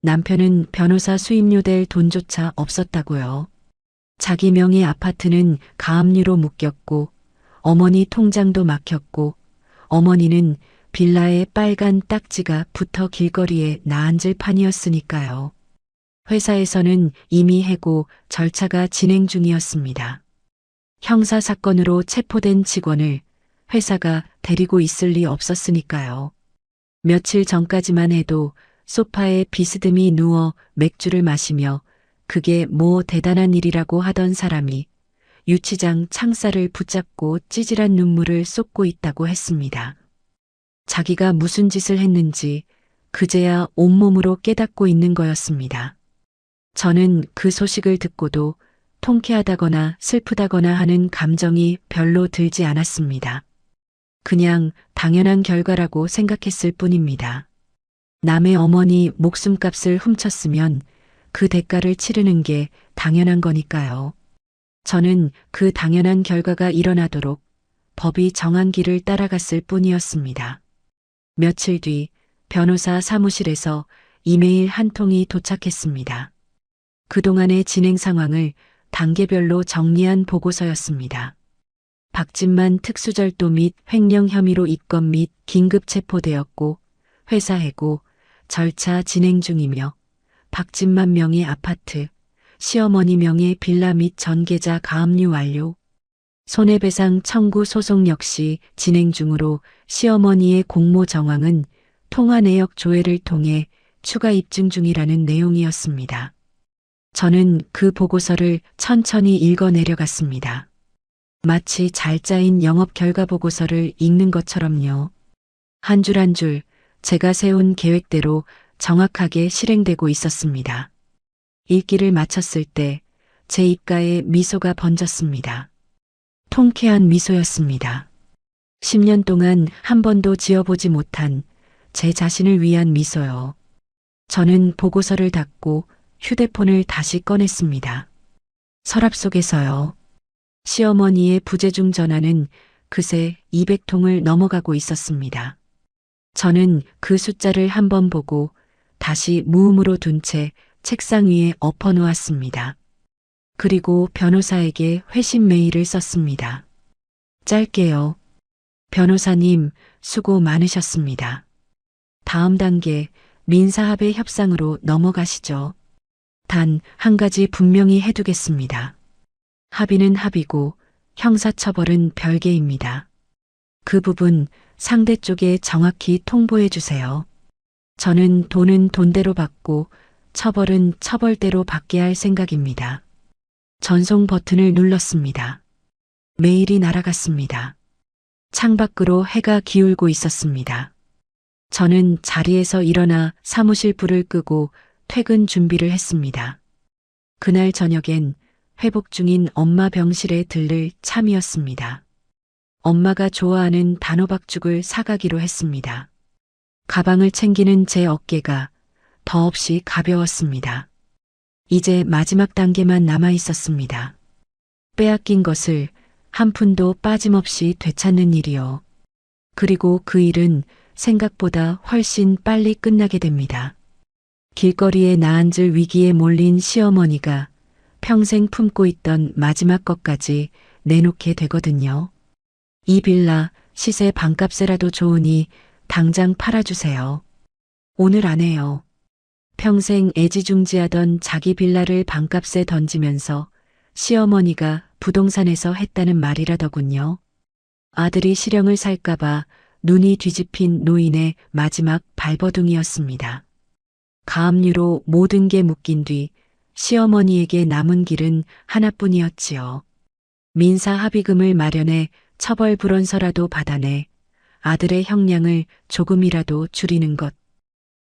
남편은 변호사 수임료 될 돈조차 없었다고요. 자기 명의 아파트는 가압류로 묶였고 어머니 통장도 막혔고 어머니는 빌라에 빨간 딱지가 붙어 길거리에 나앉을 판이었으니까요. 회사에서는 이미 해고 절차가 진행 중이었습니다. 형사 사건으로 체포된 직원을 회사가 데리고 있을 리 없었으니까요. 며칠 전까지만 해도 소파에 비스듬히 누워 맥주를 마시며 그게 뭐 대단한 일이라고 하던 사람이 유치장 창살을 붙잡고 찌질한 눈물을 쏟고 있다고 했습니다. 자기가 무슨 짓을 했는지 그제야 온몸으로 깨닫고 있는 거였습니다. 저는 그 소식을 듣고도 통쾌하다거나 슬프다거나 하는 감정이 별로 들지 않았습니다. 그냥 당연한 결과라고 생각했을 뿐입니다. 남의 어머니 목숨값을 훔쳤으면 그 대가를 치르는 게 당연한 거니까요. 저는 그 당연한 결과가 일어나도록 법이 정한 길을 따라갔을 뿐이었습니다. 며칠 뒤 변호사 사무실에서 이메일 한 통이 도착했습니다. 그동안의 진행 상황을 단계별로 정리한 보고서였습니다. 박진만 특수절도 및 횡령 혐의로 입건 및 긴급 체포되었고 회사 해고 절차 진행 중이며 박진만 명의 아파트, 시어머니 명의 빌라 및 전계좌 가압류 완료, 손해배상 청구 소송 역시 진행 중으로 시어머니의 공모 정황은 통화 내역 조회를 통해 추가 입증 중이라는 내용이었습니다. 저는 그 보고서를 천천히 읽어 내려갔습니다. 마치 잘 짜인 영업 결과 보고서를 읽는 것처럼요. 한 줄 한 줄 제가 세운 계획대로 정확하게 실행되고 있었습니다. 읽기를 마쳤을 때 제 입가에 미소가 번졌습니다. 통쾌한 미소였습니다. 10년 동안 한 번도 지어보지 못한 제 자신을 위한 미소요. 저는 보고서를 닫고 휴대폰을 다시 꺼냈습니다. 서랍 속에서요. 시어머니의 부재중 전화는 그새 200통을 넘어가고 있었습니다. 저는 그 숫자를 한번 보고 다시 무음으로 둔 채 책상 위에 엎어놓았습니다. 그리고 변호사에게 회신 메일을 썼습니다. 짧게요. 변호사님, 수고 많으셨습니다. 다음 단계 민사합의 협상으로 넘어가시죠. 단 한 가지 분명히 해두겠습니다. 합의는 합의고 형사처벌은 별개입니다. 그 부분 상대 쪽에 정확히 통보해 주세요. 저는 돈은 돈대로 받고 처벌은 처벌대로 받게 할 생각입니다. 전송 버튼을 눌렀습니다. 메일이 날아갔습니다. 창밖으로 해가 기울고 있었습니다. 저는 자리에서 일어나 사무실 불을 끄고 퇴근 준비를 했습니다. 그날 저녁엔 회복 중인 엄마 병실에 들를 참이었습니다. 엄마가 좋아하는 단호박죽을 사가기로 했습니다. 가방을 챙기는 제 어깨가 더없이 가벼웠습니다. 이제 마지막 단계만 남아 있었습니다. 빼앗긴 것을 한 푼도 빠짐없이 되찾는 일이요. 그리고 그 일은 생각보다 훨씬 빨리 끝나게 됩니다. 길거리에 나앉을 위기에 몰린 시어머니가 평생 품고 있던 마지막 것까지 내놓게 되거든요. 이 빌라 시세 반값에라도 좋으니 당장 팔아주세요. 오늘 안에요. 평생 애지중지하던 자기 빌라를 반값에 던지면서 시어머니가 부동산에서 했다는 말이라더군요. 아들이 실형을 살까봐 눈이 뒤집힌 노인의 마지막 발버둥이었습니다. 가압류로 모든 게 묶인 뒤 시어머니에게 남은 길은 하나뿐이었지요. 민사 합의금을 마련해 처벌 불원서라도 받아내 아들의 형량을 조금이라도 줄이는 것.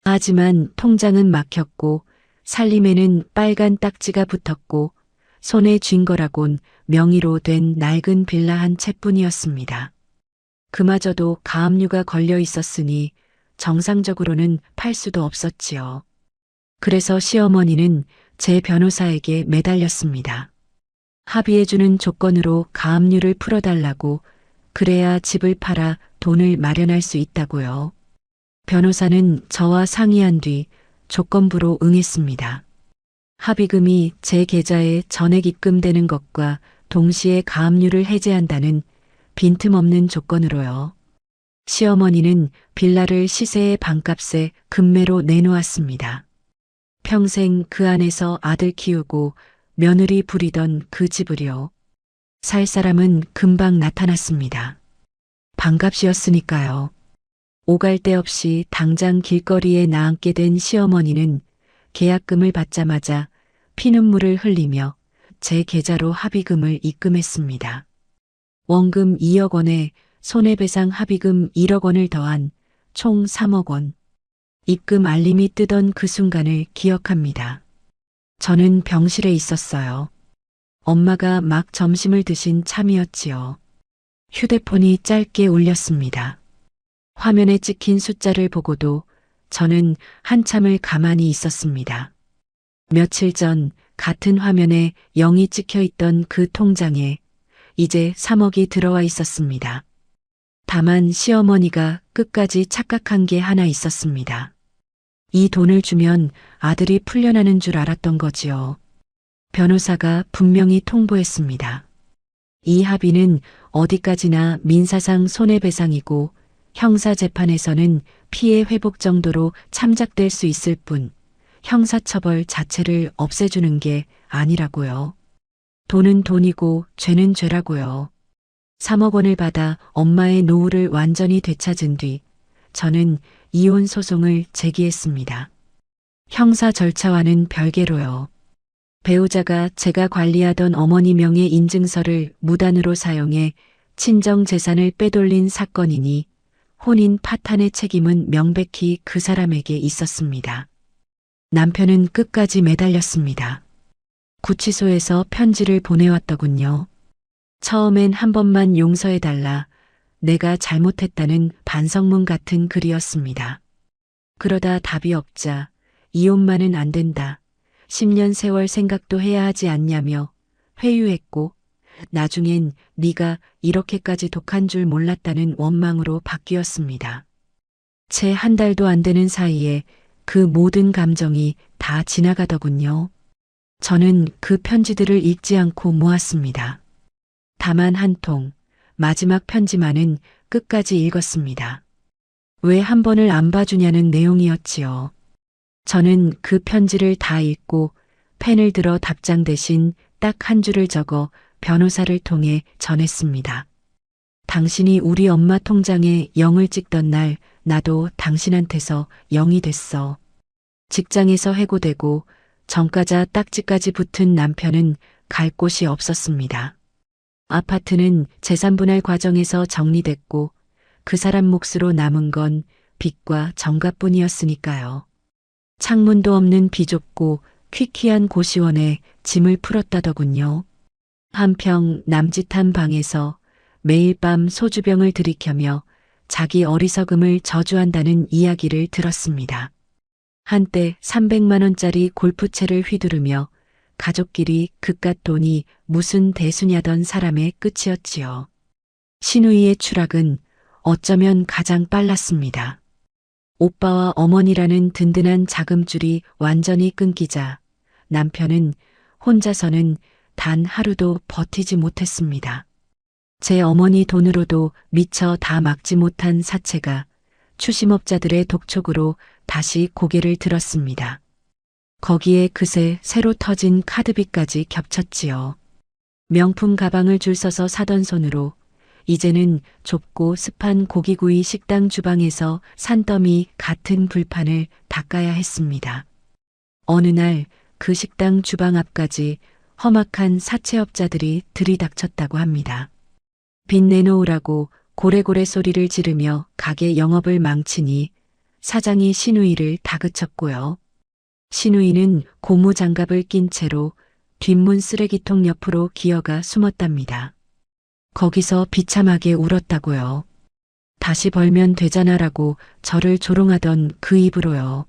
하지만 통장은 막혔고 살림에는 빨간 딱지가 붙었고 손에 쥔 거라곤 명의로 된 낡은 빌라 한 채뿐이었습니다. 그마저도 가압류가 걸려 있었으니 정상적으로는 팔 수도 없었지요. 그래서 시어머니는 제 변호사에게 매달렸습니다. 합의해주는 조건으로 가압류를 풀어달라고, 그래야 집을 팔아 돈을 마련할 수 있다고요. 변호사는 저와 상의한 뒤 조건부로 응했습니다. 합의금이 제 계좌에 전액 입금되는 것과 동시에 가압류를 해제한다는 빈틈없는 조건으로요. 시어머니는 빌라를 시세의 반값에 금매로 내놓았습니다. 평생 그 안에서 아들 키우고 며느리 부리던 그 집을요. 살 사람은 금방 나타났습니다. 반갑시었으니까요. 오갈 데 없이 당장 길거리에 나앉게 된 시어머니는 계약금을 받자마자 피눈물을 흘리며 제 계좌로 합의금을 입금했습니다. 원금 2억 원에 손해배상 합의금 1억 원을 더한 총 3억 원. 입금 알림이 뜨던 그 순간을 기억합니다. 저는 병실에 있었어요. 엄마가 막 점심을 드신 참이었지요. 휴대폰이 짧게 울렸습니다. 화면에 찍힌 숫자를 보고도 저는 한참을 가만히 있었습니다. 며칠 전 같은 화면에 0이 찍혀 있던 그 통장에 이제 3억이 들어와 있었습니다. 다만 시어머니가 끝까지 착각한 게 하나 있었습니다. 이 돈을 주면 아들이 풀려나는 줄 알았던 거지요. 변호사가 분명히 통보했습니다. 이 합의는 어디까지나 민사상 손해배상이고 형사재판에서는 피해 회복 정도로 참작될 수 있을 뿐 형사처벌 자체를 없애주는 게 아니라고요. 돈은 돈이고 죄는 죄라고요. 3억 원을 받아 엄마의 노후를 완전히 되찾은 뒤 저는 이혼 소송을 제기했습니다. 형사 절차와는 별개로요. 배우자가 제가 관리하던 어머니 명의 인증서를 무단으로 사용해 친정 재산을 빼돌린 사건이니 혼인 파탄의 책임은 명백히 그 사람에게 있었습니다. 남편은 끝까지 매달렸습니다. 구치소에서 편지를 보내왔더군요. 처음엔 한 번만 용서해달라 내가 잘못했다는 반성문 같은 글이었습니다. 그러다 답이 없자 이혼만은 안 된다. 10년 세월 생각도 해야 하지 않냐며 회유했고 나중엔 네가 이렇게까지 독한 줄 몰랐다는 원망으로 바뀌었습니다. 채 한 달도 안 되는 사이에 그 모든 감정이 다 지나가더군요. 저는 그 편지들을 읽지 않고 모았습니다. 다만 한 통, 마지막 편지만은 끝까지 읽었습니다. 왜 한 번을 안 봐주냐는 내용이었지요. 저는 그 편지를 다 읽고 펜을 들어 답장 대신 딱 한 줄을 적어 변호사를 통해 전했습니다. 당신이 우리 엄마 통장에 0을 찍던 날 나도 당신한테서 0이 됐어. 직장에서 해고되고 전과자 딱지까지 붙은 남편은 갈 곳이 없었습니다. 아파트는 재산분할 과정에서 정리됐고 그 사람 몫으로 남은 건 빚과 정가뿐이었으니까요. 창문도 없는 비좁고 퀴퀴한 고시원에 짐을 풀었다더군요. 한평 남짓한 방에서 매일 밤 소주병을 들이켜며 자기 어리석음을 저주한다는 이야기를 들었습니다. 한때 300만 원짜리 골프채를 휘두르며 가족끼리 그깟 돈이 무슨 대수냐던 사람의 끝이었지요. 신우이의 추락은 어쩌면 가장 빨랐습니다. 오빠와 어머니라는 든든한 자금줄이 완전히 끊기자 남편은 혼자서는 단 하루도 버티지 못했습니다. 제 어머니 돈으로도 미처 다 막지 못한 사채가 추심업자들의 독촉으로 다시 고개를 들었습니다. 거기에 그새 새로 터진 카드비까지 겹쳤지요. 명품 가방을 줄 서서 사던 손으로 이제는 좁고 습한 고기구이 식당 주방에서 산더미 같은 불판을 닦아야 했습니다. 어느 날 그 식당 주방 앞까지 험악한 사채업자들이 들이닥쳤다고 합니다. 빚 내놓으라고 고래고래 소리를 지르며 가게 영업을 망치니 사장이 신우이를 다그쳤고요. 신우이는 고무장갑을 낀 채로 뒷문 쓰레기통 옆으로 기어가 숨었답니다. 거기서 비참하게 울었다고요. 다시 벌면 되잖아라고 저를 조롱하던 그 입으로요.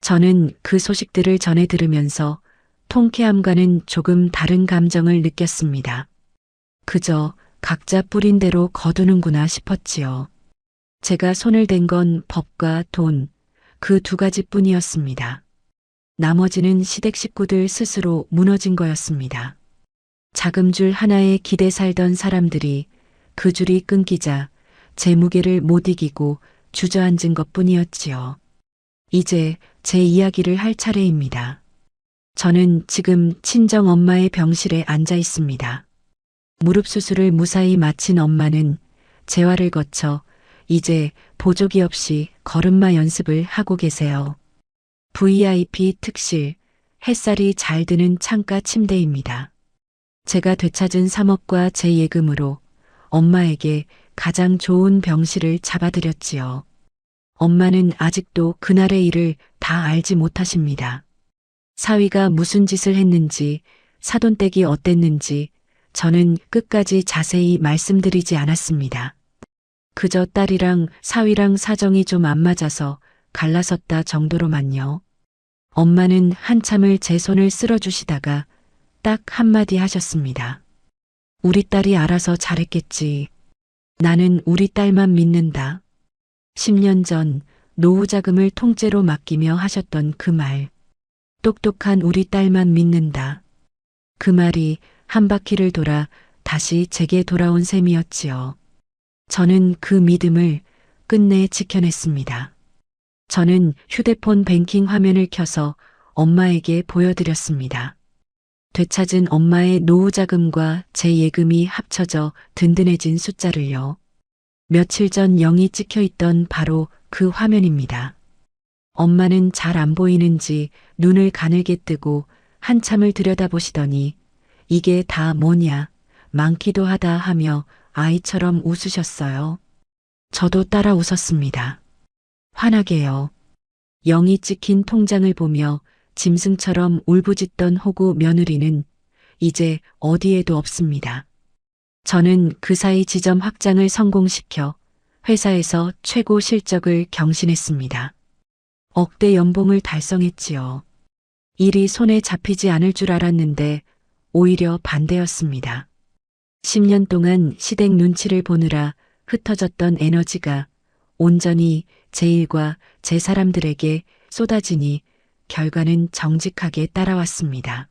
저는 그 소식들을 전해 들으면서 통쾌함과는 조금 다른 감정을 느꼈습니다. 그저 각자 뿌린 대로 거두는구나 싶었지요. 제가 손을 댄 건 법과 돈, 그 두 가지뿐이었습니다. 나머지는 시댁 식구들 스스로 무너진 거였습니다. 자금줄 하나에 기대 살던 사람들이 그 줄이 끊기자 제 무게를 못 이기고 주저앉은 것뿐이었지요. 이제 제 이야기를 할 차례입니다. 저는 지금 친정 엄마의 병실에 앉아 있습니다. 무릎 수술을 무사히 마친 엄마는 재활을 거쳐 이제 보조기 없이 걸음마 연습을 하고 계세요. VIP 특실, 햇살이 잘 드는 창가 침대입니다. 제가 되찾은 3억과 제 예금으로 엄마에게 가장 좋은 병실을 잡아드렸지요. 엄마는 아직도 그날의 일을 다 알지 못하십니다. 사위가 무슨 짓을 했는지, 사돈댁이 어땠는지 저는 끝까지 자세히 말씀드리지 않았습니다. 그저 딸이랑 사위랑 사정이 좀 안 맞아서 갈라섰다 정도로만요. 엄마는 한참을 제 손을 쓸어주시다가 딱 한마디 하셨습니다. 우리 딸이 알아서 잘했겠지. 나는 우리 딸만 믿는다. 10년 전 노후 자금을 통째로 맡기며 하셨던 그 말. 똑똑한 우리 딸만 믿는다. 그 말이 한 바퀴를 돌아 다시 제게 돌아온 셈이었지요. 저는 그 믿음을 끝내 지켜냈습니다. 저는 휴대폰 뱅킹 화면을 켜서 엄마에게 보여드렸습니다. 되찾은 엄마의 노후 자금과 제 예금이 합쳐져 든든해진 숫자를요. 며칠 전 0이 찍혀 있던 바로 그 화면입니다. 엄마는 잘 안 보이는지 눈을 가늘게 뜨고 한참을 들여다보시더니 이게 다 뭐냐, 많기도 하다 하며 아이처럼 웃으셨어요. 저도 따라 웃었습니다. 환하게요. 0이 찍힌 통장을 보며 짐승처럼 울부짖던 호구 며느리는 이제 어디에도 없습니다. 저는 그 사이 지점 확장을 성공시켜 회사에서 최고 실적을 경신했습니다. 억대 연봉을 달성했지요. 일이 손에 잡히지 않을 줄 알았는데 오히려 반대였습니다. 10년 동안 시댁 눈치를 보느라 흩어졌던 에너지가 온전히 제 일과 제 사람들에게 쏟아지니 결과는 정직하게 따라왔습니다.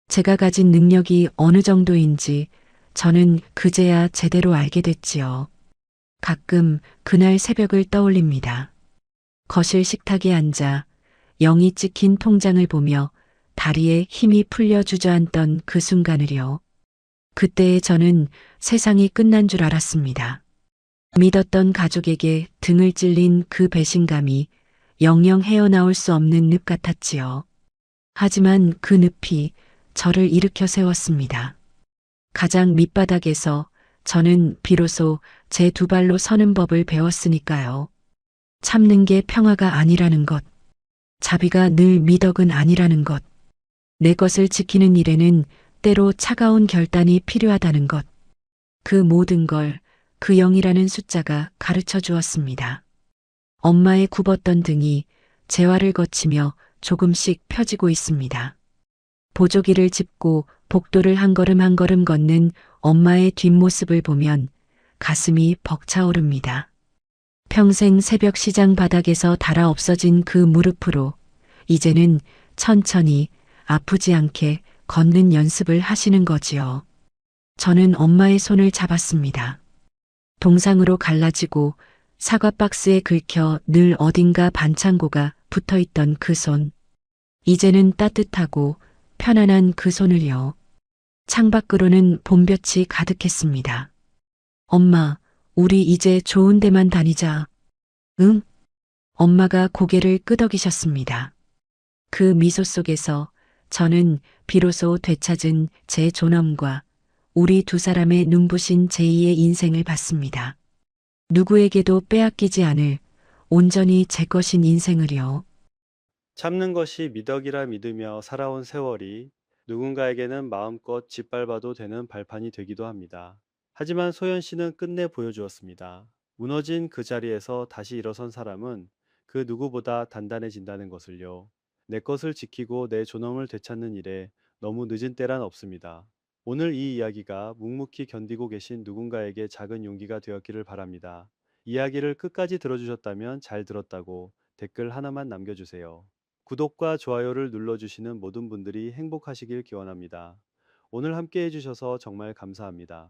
제가 가진 능력이 어느 정도인지 저는 그제야 제대로 알게 됐지요. 가끔 그날 새벽을 떠올립니다. 거실 식탁에 앉아 0이 찍힌 통장을 보며 다리에 힘이 풀려 주저앉던 그 순간을요. 그때의 저는 세상이 끝난 줄 알았습니다. 믿었던 가족에게 등을 찔린 그 배신감이 영영 헤어나올 수 없는 늪 같았지요. 하지만 그 늪이 저를 일으켜 세웠습니다. 가장 밑바닥에서 저는 비로소 제 두 발로 서는 법을 배웠으니까요. 참는 게 평화가 아니라는 것, 자비가 늘 미덕은 아니라는 것, 내 것을 지키는 일에는 때로 차가운 결단이 필요하다는 것, 그 모든 걸 그 0이라는 숫자가 가르쳐 주었습니다. 엄마의 굽었던 등이 재활을 거치며 조금씩 펴지고 있습니다. 보조기를 짚고 복도를 한 걸음 한 걸음 걷는 엄마의 뒷모습을 보면 가슴이 벅차오릅니다. 평생 새벽 시장 바닥에서 닳아 없어진 그 무릎으로 이제는 천천히 아프지 않게 걷는 연습을 하시는 거지요. 저는 엄마의 손을 잡았습니다. 동상으로 갈라지고 사과 박스에 긁혀 늘 어딘가 반창고가 붙어 있던 그 손. 이제는 따뜻하고 편안한 그 손을요. 창밖으로는 봄볕이 가득했습니다. 엄마, 우리 이제 좋은 데만 다니자. 응? 엄마가 고개를 끄덕이셨습니다. 그 미소 속에서 저는 비로소 되찾은 제 존엄과 우리 두 사람의 눈부신 제2의 인생을 봤습니다. 누구에게도 빼앗기지 않을 온전히 제 것인 인생을요. 참는 것이 미덕이라 믿으며 살아온 세월이 누군가에게는 마음껏 짓밟아도 되는 발판이 되기도 합니다. 하지만 소연 씨는 끝내 보여주었습니다. 무너진 그 자리에서 다시 일어선 사람은 그 누구보다 단단해진다는 것을요. 내 것을 지키고 내 존엄을 되찾는 일에 너무 늦은 때란 없습니다. 오늘 이 이야기가 묵묵히 견디고 계신 누군가에게 작은 용기가 되었기를 바랍니다. 이야기를 끝까지 들어주셨다면 잘 들었다고 댓글 하나만 남겨주세요. 구독과 좋아요를 눌러주시는 모든 분들이 행복하시길 기원합니다. 오늘 함께 해주셔서 정말 감사합니다.